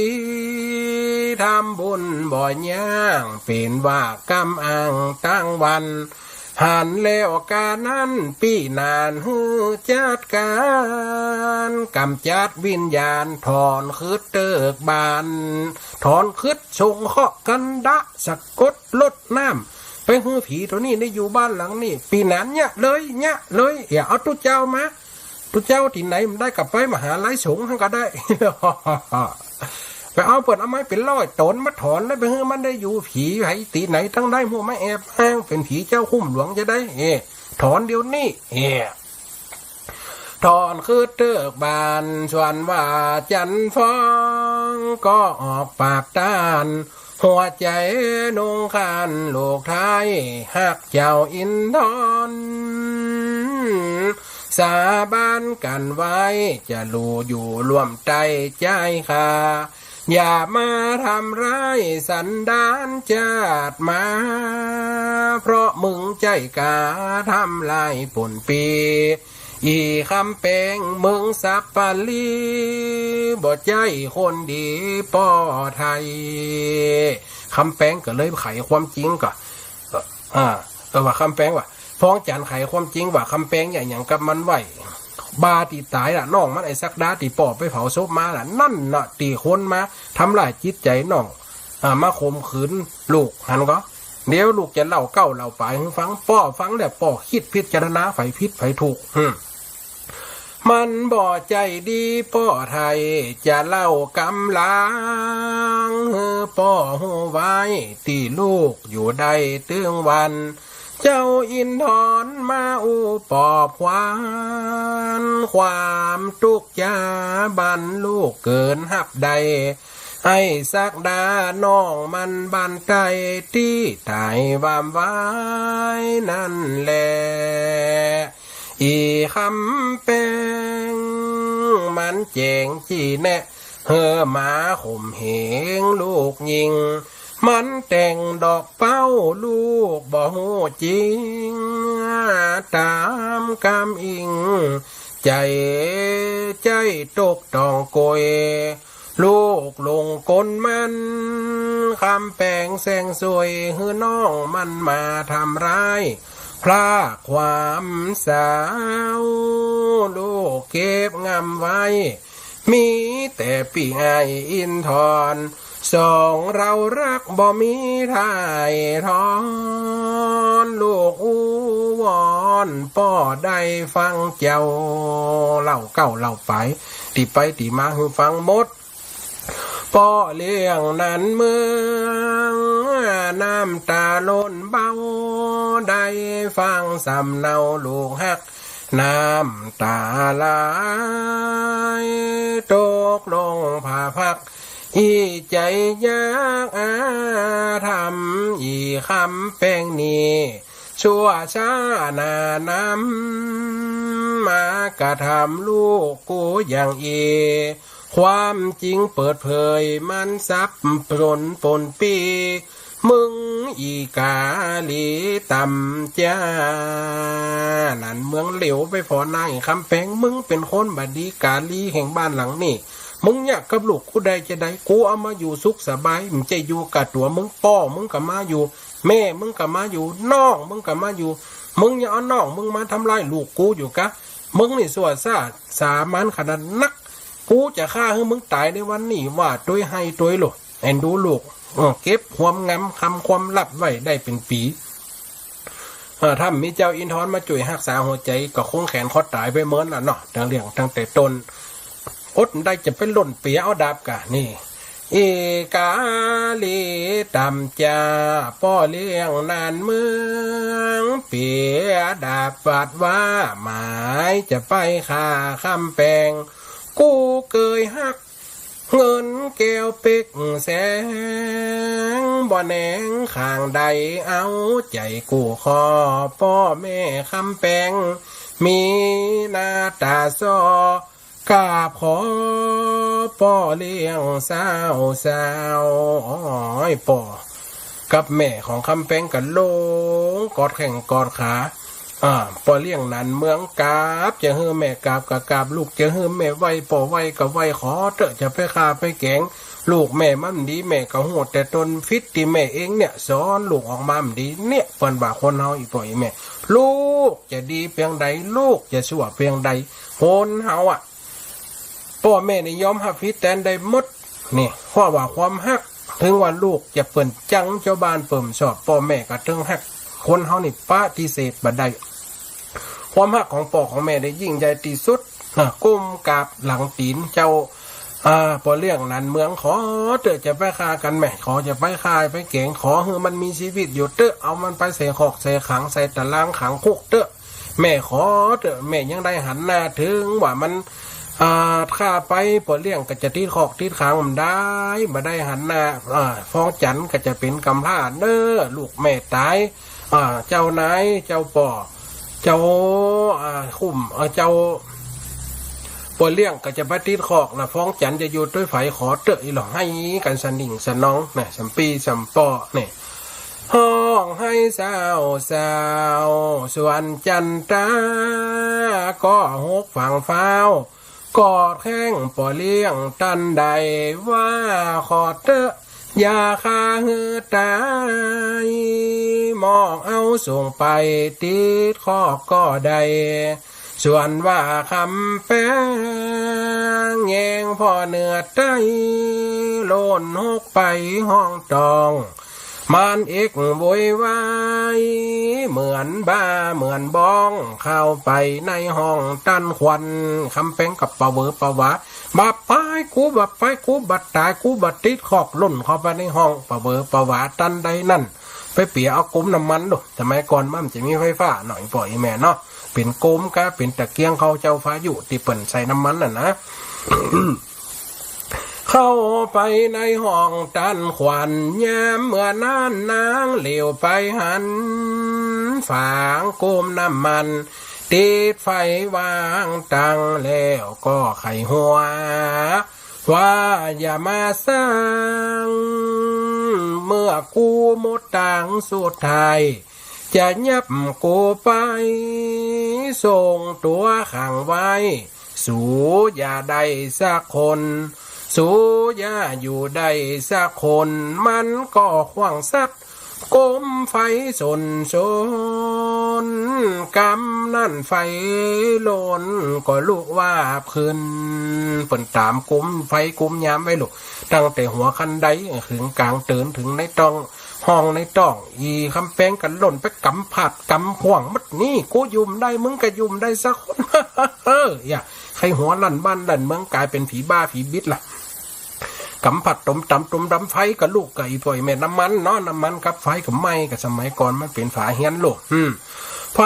A: ทำบุญบ่ย่างเป็นว่ากำอังตั้งวันหันแล้วกานั้นปีนานฮือจัดการกำจัดวิญญาณถอนคืดเติกบานถอนคืดชงเคาะกันดะสะกดลดน้ำไปฮือผีตัวนี้ได้อยู่บ้านหลังนี้ปีนานเนี่ยเลยอย่าเอาตุ๊เจ้ามาตุ๊เจ้าที่ไหนมันได้กลับไปมหาลัยสงฆ์ก็ได้ ไปเอาเปิดเอาไม้เป็นร้อยตนมาถอนแล้วไปฮือมันได้อยู่ผีไผตีไหนทั้งได้หัวไม่แอบอ้างเป็นผีเจ้าคุ้มหลวงจะได้ถอนเดี๋ยวนี้ถอนคือเติกบานส่วนว่าจันฟองก็ออกปากต้านหัวใจนงคานโลกไทยหักเจ้าอินทร์สาบานกันไว้จะรู้อยู่ร่วมใจใจค่ะอย่ามาทำร้ายสันดานชาติมาเพราะมึงใจกาทำลายผลปีอีคำแปงมึงสับปะลีบ่ใจคนดีป่อไทยคำแปงก็เลยไขความจริงก่อนว่าคำแปงว่าฟ้องจันไขความจริงว่าคำแปงอย่างกับมันไหวบาตีตายล่ะน้องมันไอ้สักดาตีปอบไปเผาศพมาล่ะนั่นน่ะตีคนมาทำลายจิตใจน้องมาข่มขืนลูกหันก็เดี๋ยวลูกจะเล่าเก้าเล่าไปให้ฟังป้อฟังแต่ป้อคิดพิจารณาไฟพิษไฟถูกมันบ่ใจดีป้อไทยจะเล่ากำลังป้อหูไว้ตีลูกอยู่ได้ตึงวัน เจ้าอินทรมาอุปอบควานความทุกข์ยาบันลูกเกินหับใดให้สักดาน้องมันบันไกที่ตายวามไว้นั่นแหละอีคำแปงมันแจงจีแนะเฮอมาข่มเหงลูกยิงมันแต่งดอกเป้าลูกบ่หูจริงตามกำอิงใจตกตองโกยลูกลงกลมันคำแปงแสงสวยฮือน้องมันมาทำร้ายพลาดความสาวลูกเก็บงำไว้มีแต่ปีไออินทรสองเรารักบ่มีทายทอนลูกอูวอนป่อได้ฟังเจ้าเล่าเก้าเล่าไปตีไปตีมาคือฟังหมดป่อเลี้ยงนั้นเมืองน้ำตาล้นเบาได้ฟังสำเนาลูกฮักน้ำตาไหลตกลงผ่าพักอีใจยากทำอีคำแป้งนี้ชั่วช้านานำมากระทำลูกกูอย่างความจริงเปิดเผยมันซับปนปีมึงอีกาลีตำจ้านั่นเมืองเหลวไปพอนางคำแพงมึงเป็นคนบดีกาลีแห่งบ้านหลังนี่มึงอยากกับลูกกูได้จะได้กูเอามาอยู่สุขสบายมึงจะอยู่กับตัวมึงป้อมึงกับมาอยู่แม่มึงกับมาอยู่น้องมึงกับมาอยู่มึงอย่าเอาน้องมึงมาทำลายลูกกูอยู่กะมึงนี่สวดซาสามันขนาดนักกูจะฆ่าให้มึงตายในวันนี้ว่าตัวให้ตัวหลกแอนดูลูกเก็บความงำคำความลับไว้ได้เป็นปีถ้ามีเจ้าอินทรมาช่วยรักษาหัวใจก็คงแขนคอตายไปเหมือนล่ะเนาะตั้งแต่ต้นอดได้จะเป็นหล่นเปียเอาดาบกะนี่อีกาลีตำจ่าป้อเลี้ยงนานเมืองเปียดาบวาดว่าหมายจะไปฆ่าคำแปงกูเกยหักเงินแก้วเป็กแสงบ่แหนงข้างใดเอาใจกูขอพ่อแม่คำแปงมีหน้าตาซอกราบขอพ่อเลี้ยงสาวป่อกับแม่ของคำแปงกันลงกอดแข่งกอดขาป่อเลี้ยงนั้นเมืองกาบจะเฮือแม่กาบกับกาบลูกจะเฮือแม่ไว้ป่อไว้กับไว้ขอเถอะจะไปฆ่าไปแกงลูกแม่มันดีแม่ก็โหดแต่ตนฟิตที่แม่เองเนี่ยสอนลูกออกมามันดีเนี่ยเปิ้นว่าคนเฮาอีป่อยแม่ลูกจะดีเพียงใดลูกจะชั่วเพียงใดคนเฮาพ่อแม่นี่ยอมรับผิดแทนได้หมดนี่เพราะว่าความฮักถึงว่าลูกจะเปิ้นจังเจ้าบ้านเปิ่มชอบพ่อแม่ก็ถึงฮักคนเฮานี่ปฏิเสธบ่ได้ความฮักของพ่อของแม่ได้ยิ่งใหญ่ที่สุดก้มกราบหลังตีนเจ้าพอเรื่องนั้นเมืองขอเตอะจะไปฆ่ากันแม่ขอจะไปฆ่าไปเก่งขอให้มันมีชีวิตอยู่เตอะเอามันไปใส่ขอกใส่ขังใส่ตารางขังคุกเตอะแม่ขอเตอะแม่ยังได้หันหน้าถึงว่ามันฆ่าไปปอเลี้ยงก็จะที่ขอกที่ขังมันได้มาได้หันหน้าฟ้องจันก็จะเป็นกำพร้าเด้อลูกแม่ตายเจ้านายเจ้าป่อเจ้าคุ้มเจ้าปอเลี้ยงก็จะไปที่ขอกนะฟ้องจันจะอยู่ด้วยไฟขอเตอะอีหลอให้กันสนิ่งสนองเนี่ยสัมปีสัมปอเนี่ยห้องให้สาวส่วนจันตราก็หกฝั่งฟ้าวกอดแข้งปอเลี้ยงตันใดว่าขอเตอะอย่าคาหือตายมองเอาส่งไปติดข้อก็ได้ส่วนว่าคำแป้งแยงพ่อเนื้อใจโลนหกไปห้องตองมันเอกโวยวายเหมือนบ้าเหมือนบ้องเข้าไปในห้องตันควันคำแป้งกับปะเวอปะวะบับไปกูบับไปกูบัดตายกูบัดติดขอกล่นเข้าไปในห้องปะเวอปะวะตันใดนั่น ไปเปียเอาก้มน้ำมันดูสมัยก่อนมันจะมีไฟฟ้าหน่อยปล่อยแม่เนาะเป็นก้มก็เป็นตะเกียงเขาเจ้าฟ้าอยู่ที่เปิ่นใส่น้ำมันน่ะนะ เข้าไปในห้องตันขวัญยามเมื่อนั้นนางเหลวไปหันฝางก้มน้ำมันติดไฟวางตังแล้วก็ไขหัวว่าอย่ามาสร้างเมื่อกูหมดตังสุดท้ายจะยับกูไปส่งตัวขังไว้สู้อย่าได้สักคนสู้อย่าอยู่ได้สักคนมันก็ขวางสักก้มไฟสนสนกำนั่นไฟลนก็ลุกว่าขึ้นเปิ่นตามกุมไฟกุมยามไว้ลูกตั้งแต่หัวคันไดถึงกลางเตือนถึงในต้องห้องในต้องอีคำแป้งกันหล่นไปกำผัดกำห่วงมัดนี่กูยุ่มได้มึงก็ยุ่มได้สักคน อย่าใครหัวลั่นบ้านลั่นเมืองกลายเป็นผีบ้าผีบิดล่ะกำผัดต้มตำไฟกับลูกกับอีปล่อยแม่น้ำมันเนาะน้ำมันกับไฟกับไม้กับสมัยก่อนมันเป็นฝาเฮียนลูกไฟ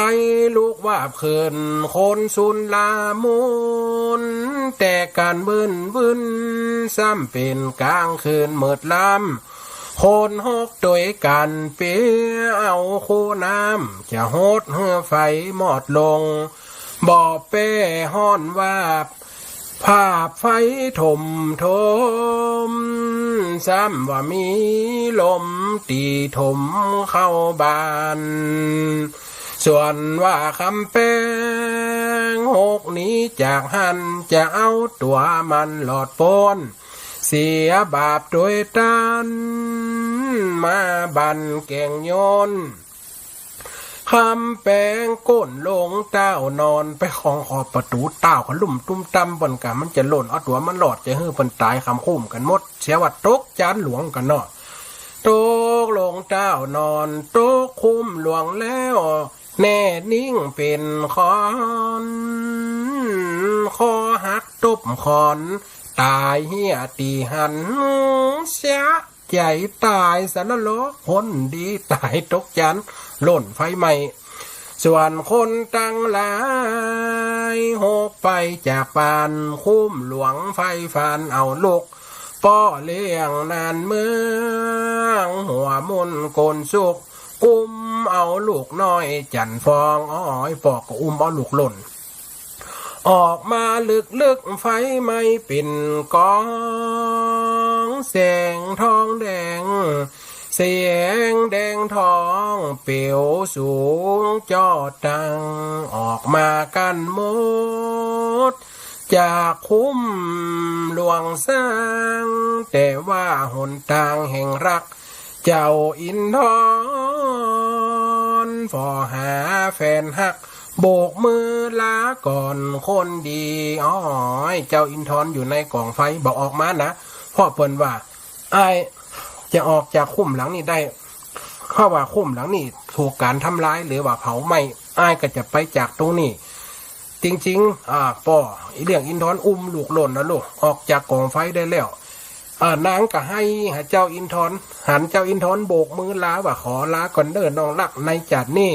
A: ลูกว่าเพิ่นคนสุนลามุนแต่การบึนซ้ำเป็นกลางคืนเมิดลำคนหกโดยกันเปียเอาคู่น้ำจะโหดเหือไฟหมอดลงบ่อเป้ห้อนว่าภาพไฟถมซ้ำว่ามีลมตีถมเข้าบานส่วนว่าคำแป้งหกนี้จากหันจะเอาตัวมันหลอดปนเสียบาปโดยตันมาบันเก่งโยนคำแปงก้นลงเต้านอนไปของขอบประตูเต้าขลุ่มตุ้มตำบนกันมันจะหล่นเอาตัวมันหลอดจะเฮือเพิ่นตายคำคุ้มกันหมดเสียวัดตกจานหลวงกันเนาะตกลงเต้านอนตกคุ้มหลวงแล้วแน่นิ่งเป็นคอนคอหักตุบคอนตายเฮียตีหันเสียใจตายสารโลคนดีตายตกจันหล่นไฟไหม้ส่วนคนตั้งหลายหกไปจากปานคุ้มหลวงไฟฟันเอาลูกป้อเลี้ยงนานเมืองหัวมุนโกนสุกอุ้มเอาลูกน้อยจันฟองอ้อยปอกก็อุ้มเอาลูกหล่นออกมาลึกไฟไม่เป็นกองแสงทองแดงเสียงแดงทองเปลวสูงจอดดังออกมากันหมดจากคุ้มหลวงสร้างแต่ว่าหนทางแห่งรักเจ้าอินทรฟอหาแฟนฮักโบกมือลาก่อนคนดีอ้อยเจ้าอินทรอยู่ในกองไฟบอกออกมานะพ่อเปิ้นว่าไอ้จะออกจากคุ้มหลังนี้ได้ข้าว่าคุ้มหลังนี้ถูกการทำร้ายหรือว่าเผาไหม้ไอ้ก็จะไปจากตรงนี้จริงๆป่อเรื่องอินทรอุ้มลูกหล่นนะลูกออกจากกองไฟได้แล้วนางก็ให้เจ้าอินทรหันเจ้าอินทรโบกมือลาว่าขอลาก่อนเด้อน้องรักในจัดนี่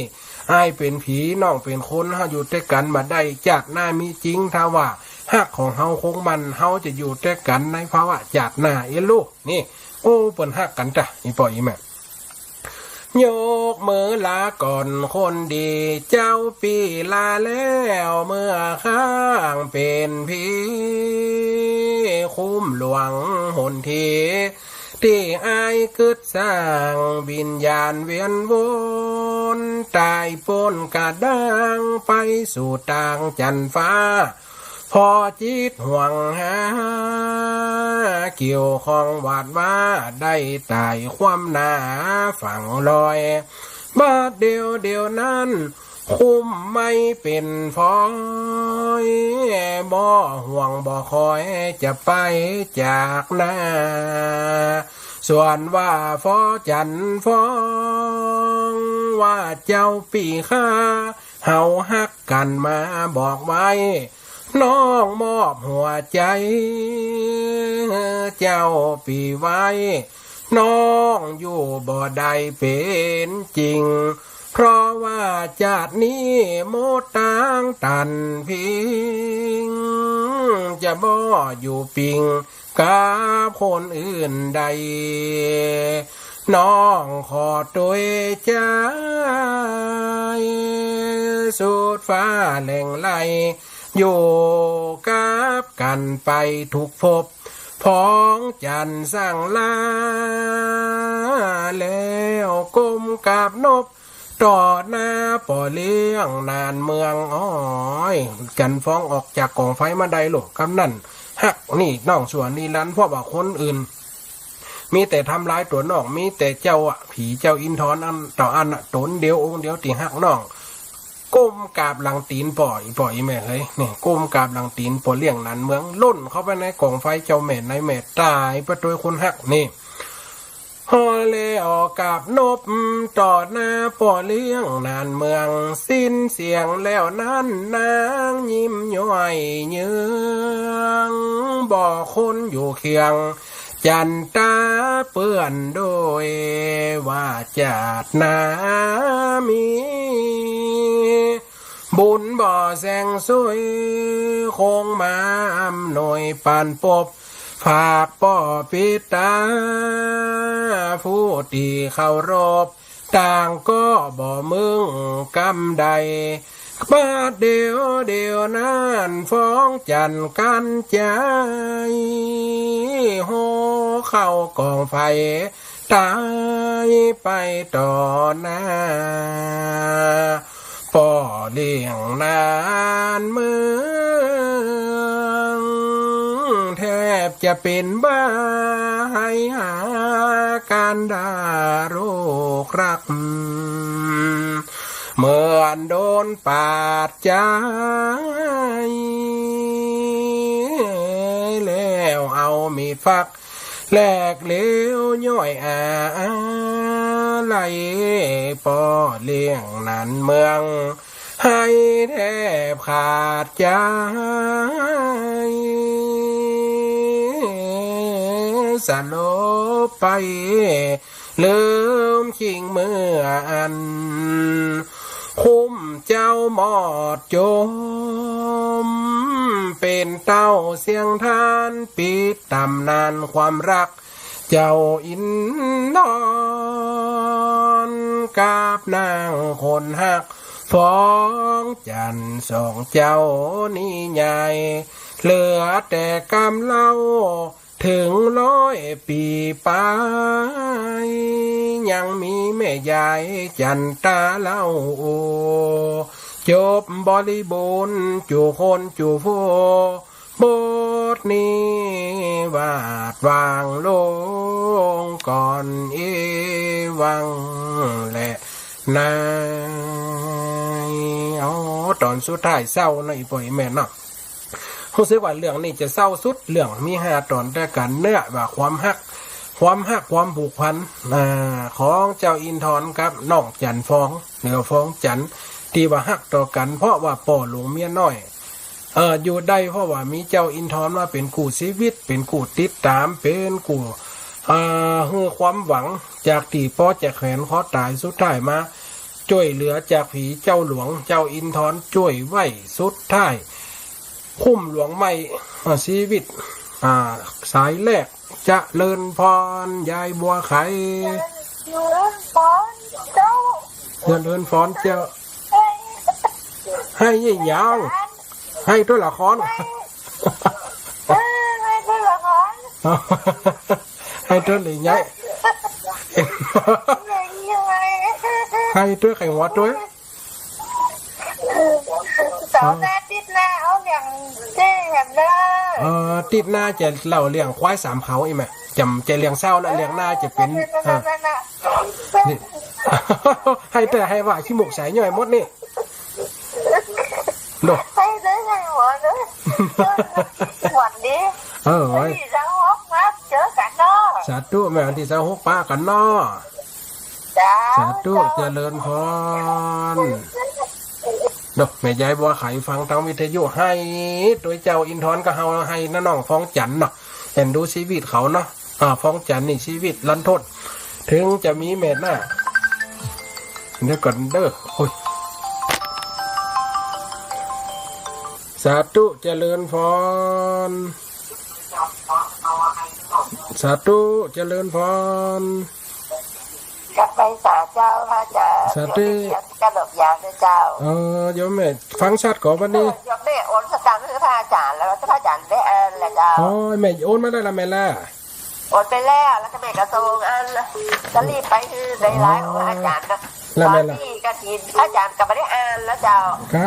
A: ไอ้เป็นผีน้องเป็นคนเฮาอยู่ด้วยกันมาได้จากหน้ามีจริงถ้าว่าฮักของเฮาคงมันเฮาจะอยู่ด้วยกันในภาวะจากหน้าลูกนี่โอ้เปิ้นฮักกันจ้ะอีปล่อยอีแม่ยกมือลาก่อนคนดีเจ้าปีลาแล้วเมื่อข้างเป็นผีคุ้มหลวงหนทีที่อายกึดสร้างวิญญาณเวียนวนตายปนกระดังไปสู่ต่างจันฟ้าพอจิตห่วงหาเกี่ยวของวาดว่าได้ตายความหนาฝั่งลอยบาดเดียวนั้นคุ้มไม่เป็นฟอยบ่ห่วงบ่คอยจะไปจากหน้าส่วนว่าฟอจันฟองว่าเจ้าปีข้าเฮาฮักกันมาบอกไว้น้องมอบหัวใจเจ้าปีไว้ น้องอยู่บ่ได้เป็นจริงเพราะว่าจาตินี้โมต่างตันพิงจะบ่อยู่ปิงกับคนอื่นใดน้องขอตัวใจสุดฟ้าแหล่งไหลอยู่กับกันไปทุกภพพ้องจันสร้างลาแล้วก้มกับนบต่อหน้าป่อเลี้ยงนานเมืองอ้อยจันฟ้องออกจากกองไฟมาได้หลกกำนั่นฮักนี่น้องส่วนนี่ลันเพราะว่าคนอื่นมีแต่ทำร้ายตัวน้องมีแต่เจ้าผีเจ้าอินทร์อันต่ออันตนเดียวองค์เดียวตีฮักน้องก้มกราบหลังตีนปล่อยแม่เฮ้ยนี่ก้มกราบหลังตีนป่อเลี้ยงนานเมืองล่นเข้าไปในกองไฟเจ้าแม่ในแม่ตายไปโดยคนฮักนี่ฮอเลออกกับนบต่อหน้าป่อเลี้ยงนานเมืองสิ้นเสียงแล้วนั้นนางยิ้มย่อยเยืองบ่คนอยู่เคียงจันตาเปื้อนโดยว่าจาดนามีบุญบ่อแสงสวยคงมาอำหน่วยปานปบฝากป่อปิตาผู้ตีเข้ารบต่างก็บ่มึงกำใดมาเดียวนั้นฟ้องจันกันใจโหเข้ากองไฟตายไปต่อหน้าป่อเลี้ยงนานเมืองแทบจะเป็นบ้าให้หาการด่าโรครักเมื่อโดนปาดใจแล้วเอามีดฟักแหลกเลี้ยวย่อยไหลป่อเลี้ยงนั้นเมืองให้แทบขาดใจสลบไปลืมชิงเมื่ออันคุ้มเจ้าหมอดจมเป็นเต้าเสียงทานปิดตำนานความรักเจ้าอินนอนกับนางคนหักฟ้องจันสองเจ้านี่ใหญ่เหลือแต่กำเล่าถึง100 ปีไปยังมีแม่ยายจันตาเล่าจบบริบูรณ์จูคนจูโฟบทนี้วาดวางลงก่อนวังและนายตอนสุดท้ายเศร้าหน่อยปล่อยแม่เนาะรู้สึกว่าเรื่องนี้จะเศร้าสุดเรื่องมี5 ตอนแต่กันเนื้อว่าความฮักความผูกพันของเจ้าอินทร์กับน้องจันฟ้องเหนือฟ้องจันที่ว่าฮักต่อกันเพราะว่าป่อหลวงเมียน้อยอยู่ได้เพราะว่ามีเจ้าอินทร์มาเป็นคู่ชีวิตเป็นคู่ติดตามเป็นคู่ให้ความหวังจากที่พ่อจะแขวนขอตายสุดท้ายมาช่วยเหลือจากผีเจ้าหลวงเจ้าอินทร์ช่วยไว้สุดท้ายคุ้มหลวงใหม่ชีวิตสายแรกจะเลินพรยายบัวไข่เลินพรเจ้าให้ยิ่งยาวให้ตัวละครให้ตัวละครให้ตัวหลีใหญ่ให้ตัวไข่หัวตัวสาวแม่ติดหน้าเอาอย่างเจ๊แบบเด้อติดหน้าจะเล่าเลี้ยงควาย3 เขาอีแม่จำจะเลี้ยงเศร้าแล้วเลี้ยงหน้าจะเป็นนี่ให้แต่ให้ว่าขี้หมกสายย่อยหมดนี่โดให้ได้ไงหัวเด้อหวัดดีที่จะฮกมาเจอกันเนาะสาธุแม่ที่จะฮกป้ากันเนาะสาธุเจริญพรดอกแม่ยายบัวไข่ฟังทางวิทยุให้ตัวเจ้าอินทร์ก็เฮาให้น้องฟ้องจันเนาะเห็นดูชีวิตเขาเนาะ ฟ้องจันนี่ชีวิตลันทดถึงจะมีเมตหน้าเดี๋ยวก่อนเด้อโอ้ยสาธุเจริญพรสาธุเจริญพร
B: กลับไปสาเจ้าพระอาจารย์
A: สาธุ
B: กระดกยางด้วยเจ้า
A: โยมแม่ฟังชัดก่อนวันนี้
B: โยมแม่โอนสตางค์ให้พระอาจารย์แล้วพระอาจารย์ได้อ่านแล้วเจ้า
A: แม่โอนมาได้ละแม่ล่ะ
B: โอนไปแล้วแล้วก็แม่กระทรวงอันจะรีบไปคือในไลน์ของอาจารย์นะตอนที่กระถินอาจารย์ก็ไม่ได้อ่านแล้วเจ้า
A: ค่ะ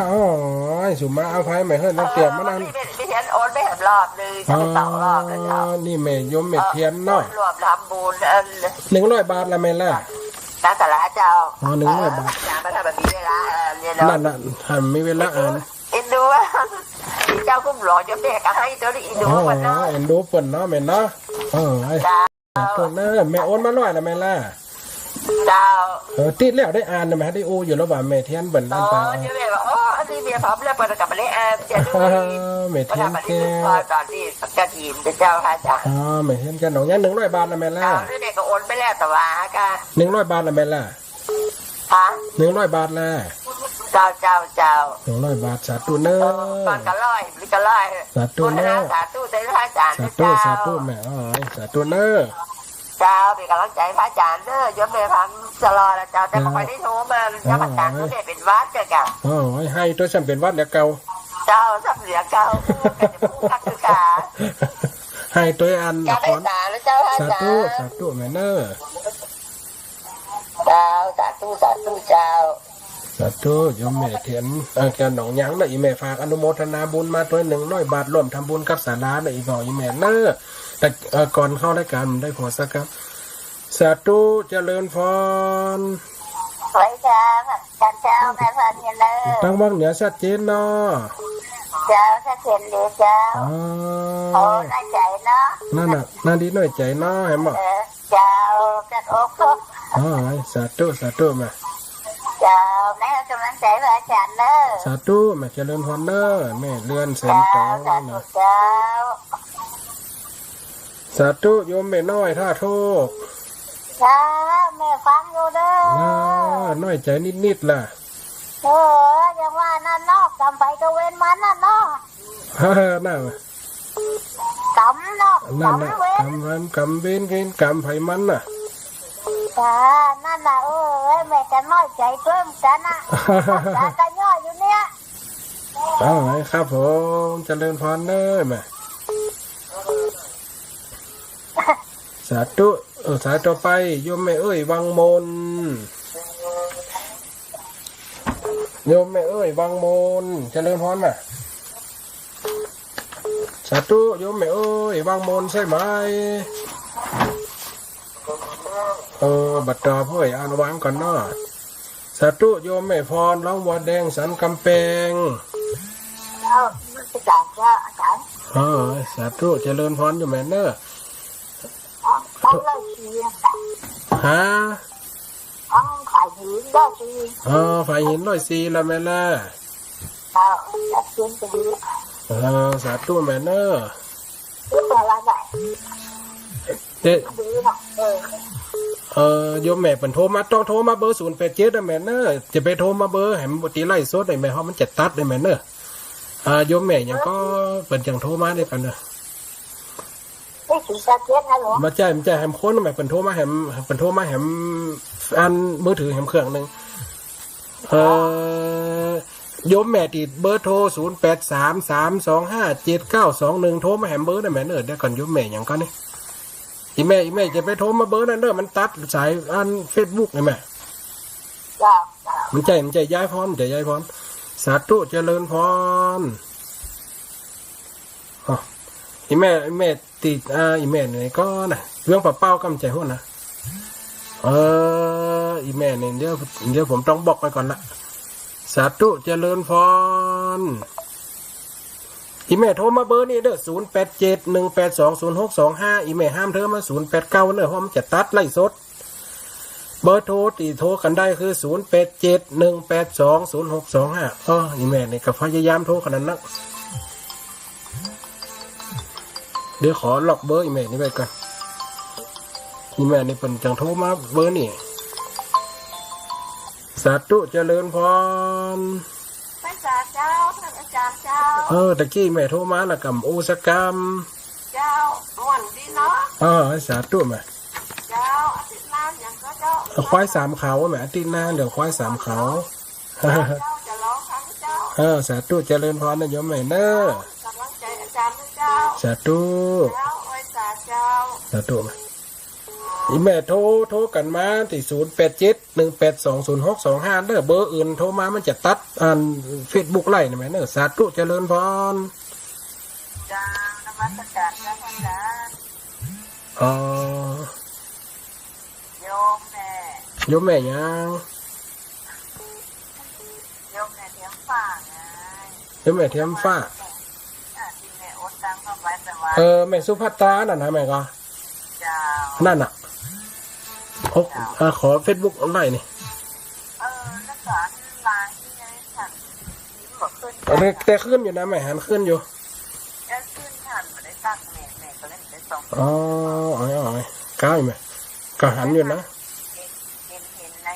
A: สุมาเอาไฟใหม่เฮ้ยนักเตรียมมานั่น
B: ไม่เทียนโอนไปแหมรอบนึงจะไปสองรอบแล้วเจ้า
A: นี่แม่ยมเม็ดเทียนเนาะ
B: รวมทำบุญอัน
A: 100 บาทละแม่ล่ะ
B: ตาสาระเจ้า
A: 100 บาท
B: อาจารย์มาทำแบบนี้เวลาเนี่ย
A: เนาะนั่นทำไม่เวลาอ่าน
B: อินดูว่าเจ้ากุ้มหล่อจะแม่ก็ให้ตัวนี้อินดูมันเนาะ
A: อินดูเปิ่นเนาะแม่เนาะตัวเนอแม่โอนมา100ละแม่ล่ะ
B: เจ้า
A: ติดแล้วได้อ่านนะแม่ได้โออยู่แล้วว่าแม่เทียนเบิ่นนั่นตา
B: เดี๋ยวแม่บอกอันนี้เมียพร้อมแล้วเปิดกลับมาได้อ่านจะดู
A: แม่เทียนแก
B: ตอนที่กระถินเป็นเจ้าค่ะจ้ะ
A: แม่เทียนแกหนองยัง100 บาทละแม่ล่ะ
B: เด็กก็โอนไปแล้วแต่ว่าก็
A: 100 บาทละแม่ล่ะ100 บาทละ
B: เจ้า
A: 100 บาทสาธุเนอ
B: ก่อนก็ร้อยหรือก็ร้อย
A: สาธุเนอ
B: สาธุใจพระอาจารย์
A: สาธุแม่สาธุเนอ
B: เจ้าเป็นกำลังใจพระอาจารย์เด้อยมแม่พังจะรอแล้วเจ้าแต่ไม่ได้โทรมาเจ้าพระอาจารย์ก็ได้เป็นวัดเจ้ากัน
A: ให้ตัวฉันเป็นวัดแล้วเก่า
B: เจ้าสับเหลือเก่าพักคือกา
A: ให้ตัวอัน
B: นคร
A: สาธุแม่เนอ
B: เจ้าสาธุเจ้า
A: สาธุโยมแม่เทียนแกหนองยังนะอีแม่ฝากอนุโมทนาบุญมาตัว100 บาทร่วมทำบุญกับศาลานะอีกหน่อยอีแม่เนอแต่ก่อนเข้ารายการมันได้ขอสักครับสาธุเจริญพร
B: สวยจ้าเจ้าแม่พันธุ์เลย
A: ตั้งวังเหนือชัดเจนเนาะ
B: เจ้าชัดเจนเลยเจ้าโอ้น่าใจเนาะ
A: น่าดีหน่อยใจเนาะเห็นไหม
B: เจ้าจัดอก
A: สาธุมา
B: เจ้าแม่กำลังใจพระอาจารย์เนอะ
A: สาธุแม่เจริญพรเนอะแม่เลื่อนเส้นต่อไว้นะ
B: เจ้า
A: สาธุโยมแม่น้อยท่าโทษ
B: จ้าแม่ฟังอยู่เด้อ
A: น้อยใจนิดล่ะ
B: ยังว่านั่นเนาะกำไปก็เว้นมันนั่นเนาะ
A: นั่น
B: กำเนาะ
A: กำเว้นกำไผมันน่ะ
B: นั่นน่ะแม่จะน้อยใจเพิ่มกันนะจะย่ออยู่เนี่ย
A: ครับผมเจริญพรเนอะแม่สาธุสายต่อไปโยมแม่วังมนโยมแม่วังมนเจริญพรน่ะสาธุโยมแม่วังมนใช่ไหมบัดต่อพ่อยอ่านวางก่อนเนาะสาธุโยมแม่พรร้องวัดแดงสันกำแพงสาธุเจริญพรอยู่แม่เนอะฮะ
B: ฝ่ายหิน
A: 104ละแม่ล่ะสาธุแม่เนอะโยมแม่เป็นโทรมาต้องโทรมาเบอร์087นะแม่เนอะจะไปโทรมาเบอร์แหมตีไล่สดได้แม่เพราะมันจะตัดได้แม่เนอะโยมแม่ยังก็เป็นจังโทรมาได้กันเนอะมาใจแหมคนแม่เป็นโทรมาแหมอันมือถือแหมเครื่องนึงโยมแม่ติดเบอร์โทร0833257921โทรมาแหมเบอร์ได้แม่เนอะเดี๋ยวก่อนโยมแม่ยังก็นี่อีแม่จะไปโทรมาเบอร์นั่นเด้อมันตัดสายอัน Facebook นี่แม่มันใจย้ายพรสาธุเจริญพรอีแม่ติดอีแม่เหนื่อยก็นะเรื่องเป้ากำใจหัวนะอีแม่เนี่ยเดี๋ยวผมต้องบอกไปก่อนละสาธุเจริญพรอีเมลโทรมาเบอร์นี่เด้อ0871820625อีเมลห้ามเธอมา089เด้อเพราะมันจะตัดไล่สดเบอร์โทรที่โทรกันได้คือ0871820625อีเมลนี่ก็พยายามโทรขนาดนั้นเดี๋ยวขอล็อกเบอร์อีเมลนี้ไว้ก่อน นี่แม่นี่เป็นจังโทรมาเบอร์นี่สาธุเจริญพร
B: พระเจ้าท่านอาจารย์เจ้า
A: ตะกี้แม่โทรมาแล้วกับโอสกรรม
B: เจ้าม่วนดีเนาะ
A: สาธุแม่
B: เจ้าอาทิตย์หน้าอย่างก็เจ้า
A: ควายสามเขาแม่อาทิตย์หน้าเดี๋ยวควายสามเขา
B: เจ้าจะร้องครั้งเจ้า
A: สาธุเจริญพรนะโยมแม่เนอะ
B: กำลังใจอาจารย์เจ้า
A: สาธุ
B: เจ้าไว้เจ้า
A: สาธุอีแม่โทรกันมาที่0871820625เด้อเบอร์อื่นโทรมามันจะตัดFacebook ไล่นะแม่เนอะสาธุเจริญพร
B: จ้านมัสการพระอาจารย์โยมแม่
A: ยัง
B: โยมแม่เทียมฟ้าไง
A: โยมแม่เทียมฟ้า
B: ที่แม่อดตังเข้าไว้แต่ว่า
A: แม่สุภัตราน่ะนะแม่ก็
B: จ้า
A: นั่นน่ะขอ Facebook ออนไลน์นี่
B: แล้วก็ไลน์ที่ยังฉันบอกขึ้น
A: แต่ขึ้นอยู่นะแม่หันขึ้นอยู่
B: ขึ้นฉันไม่ได้ตั้งแม่ก็เล่นได้สอง
A: ก้าวแม่ก็หันอยู่นะ
B: เห็นใน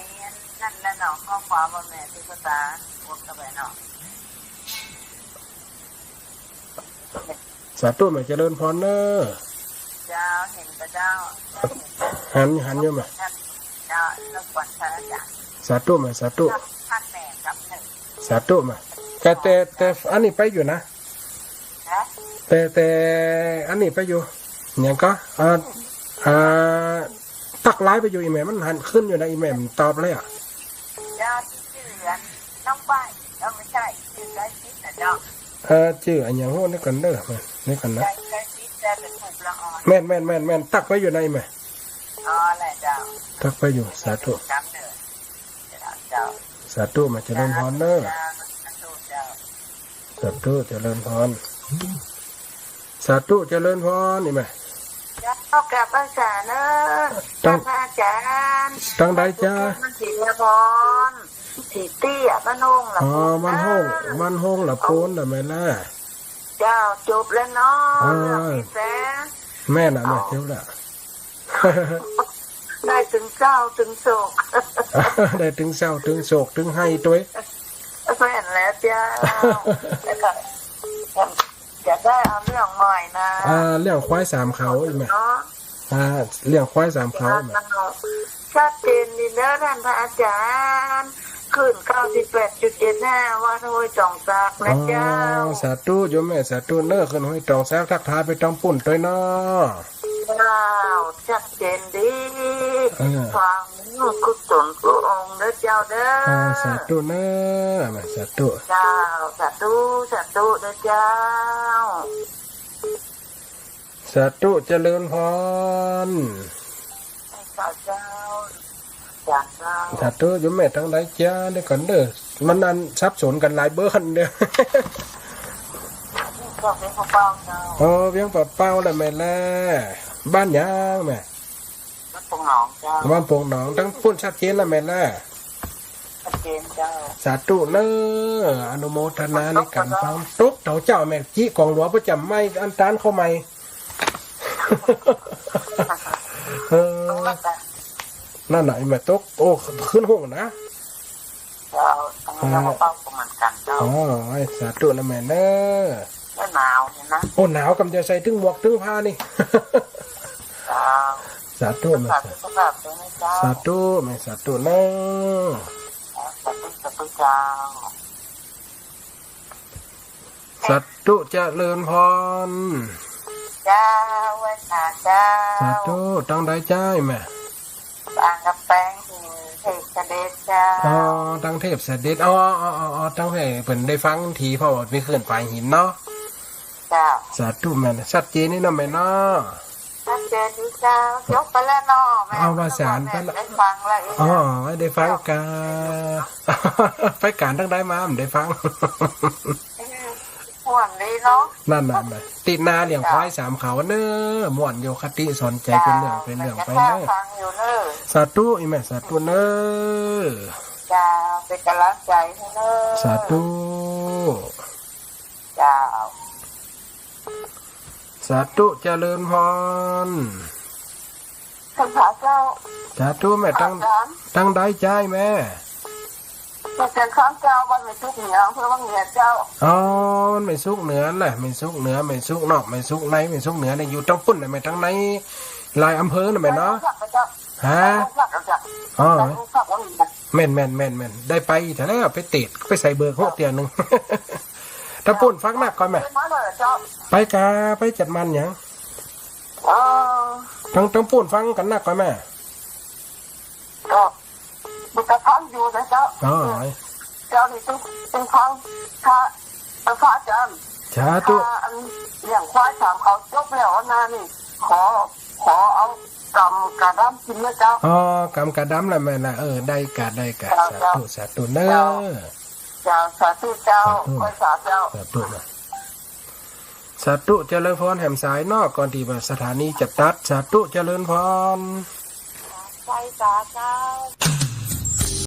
B: นั่นแล้วเนาะข้อความว่าแม่ที่ภาษาบนกระเบนเนาะ
A: สาธุแม่เจริญพรเนอะ
B: เจ้าเห็นพระเจ้า
A: หันอยู่ไหม
B: เจ้าแล้วก่อนพระอาจารย์
A: สาธุไหมสาธุ
B: ท่านแม่กับหนึ่ง
A: สาธุไหมแต่อันนี้ไปอยู่นะแต่อันนี้ไปอยู่อย่างก็ตักไลน์ไปอยู่อีเมลมันหันขึ้นอยู่นะอีเมลตอบเลย
B: เจ้าชื่อน้องป้ายไม่ใช่ชื่อไกด์ชิดนะเจ้า
A: ชื่ออันอย่างโง่นี่กันเด้อนี่กันนะแม่นตักไปอยู่ในไหม
B: แหละเจ้า
A: ตักไปอยู่สาธุสาธุมาเจริญพรเนอะสาธุเจริญพรสาธุเจริญพรนี่ไหม
B: เจ้ากับอาจารย์เนอะตั้งอาจารย์
A: ตั้งใดจ้า
B: มันสีละพรสีเตี้ยบ้านห้องละ
A: บ้านห้องละโพนละแม่ล่ะ
B: เจ้าจบแล้วเนาะ
A: แม่น่ะแม่เที่ยวละ
B: ได้ถึงเศร้าถึงโศก
A: ได้ถึงเศร้าถึงโศกถึงให้ตัว
B: แม่นแล้วเจ้าจะได้เอาเรื่องใหม่นะ
A: เรื่องควายสามเขาอีกไหมเรื่องควายสามเขา
B: ชัดเจนดีเนอะท่านพระอาจารย์ขึ้น98.75ว่าห้วยจองซักนะเจ้า
A: สาธุโยมแม่สาธุเนอะขึ้นห้วยจองซักทักทายไปต้องปุ่นตัวเนาะ
B: ชัดเจนดีฟังกุศลพระองค์เด้อเจ้าเด้อ
A: สาธุเนอะแม่สาธุ
B: เจ้าสาธุเด้อเจ้า
A: สาธุเจริญพรสาธุโยมแม่ทั้งหลายจ้าได้ก่อนเด้อมันนั่นซับสนกันหลายเบอร์กันเด้อเพียงเปล่าแหละแม่ล่ะบ้านยางแม่
B: บ้านโป่งหนองเจ้า
A: บ้านโป่งหนองทั้งพูดชัดเจนแล้วแม่ล่ะ
B: ชัดเจนเจ้า
A: สาธุเนอะอนุโมทนาในการฟังตุ๊กเต่าเจ้าแม่จี้กองหลวงประจำไม่อันตานเข้าไม่นั่นไหนแม่ตุ๊กโอ้ขึ้นห้องนะ
B: เจ้าต้องเป้าประมาณกันเจ้า
A: สาธุนะแม่เนอะ
B: หนาวเห็นนะ
A: โอ้หนาวกำจะใส่ถึงหมวกถึงผ้านี่สาธุแม่สาธุแม่สาธุเนอะ
B: สาธุเจ้า
A: สาธุเจริญพร
B: เจ้าวัฒนาเจ้า
A: สาธุตั้งได้ใจแม่
B: บางกระแป้งเทพเสด็จเจ้า
A: ตั้งเทพเสด็จตั้งให้เป็นได้ฟังทีเพราะว่าไปขึ้นไปหินเนาะสาธุแม่ชัดเจนนี่นะแม่เนาะ
B: ชัดเจนดีเจ้ายกไปแล้วเนาะแม่
A: ภาษาไป
B: ได้ฟังแล้ว
A: ได้ฟังกันไปการตั้งได้มาได้ฟัง
B: ม่วนเลยเนาะ
A: นั่นน่ะติดนาเลี้ยงควายสามเขาเนอะม่วนโยคติสนใจเป็นเรื่องไปเนอะสาธุอีแม่สาธุเนอะ
B: จ้าเป็นกำลังใจให้เนอะ
A: สาธุ
B: จ้า
A: สาธุเจริญพร
B: ภาษาเจ้า
A: สาธุแม่ตั้งได้ใจแม่
B: จะเป็นข้างเจ้าวันไม่ทุกเหนือเพื่อว่าเหนือเจ้า
A: อ๋อมันไม่สุกเหนือแหละไม่สุกเหนือไม่สุกนอกไม่สุกในไม่สุกเหนือเนี่ยอยู่ตั้งปุ่นไม่ตั้งในหลายอำเภอน่ะแม่เนาะฮะอ๋อแม่นได้ไปแต่แล้วไปติดไปใส่เบอร์หัวเตียนหนึ่ง ถ้าปุ่นฟักหนักก่อนแม่ไปกาไปจัดมันหยังต้องปุ่นฟังกันหนักก่อนแม่
B: ก็บุกท้องอยู่นะเจ้า
A: อ๋อ
B: เจ้านี่ต้องท้องถ้าพระอาจารย์
A: สาธุ
B: อย่างควายถามเขาจบแล้วนะนี่ขอเอากำกระดำกินนะเจ้า
A: อ๋อกำกระดำแล้วแม่นะได้กะสาธุเนอะ
B: เจ้าสาธุเจ้าคอยสาธุเจ้า
A: สาธุนะสาธุเจริญพรแห่มสายนอกก่อนที่สถานีจะตัดสาธุเจริญพร
B: ใช่สาธุ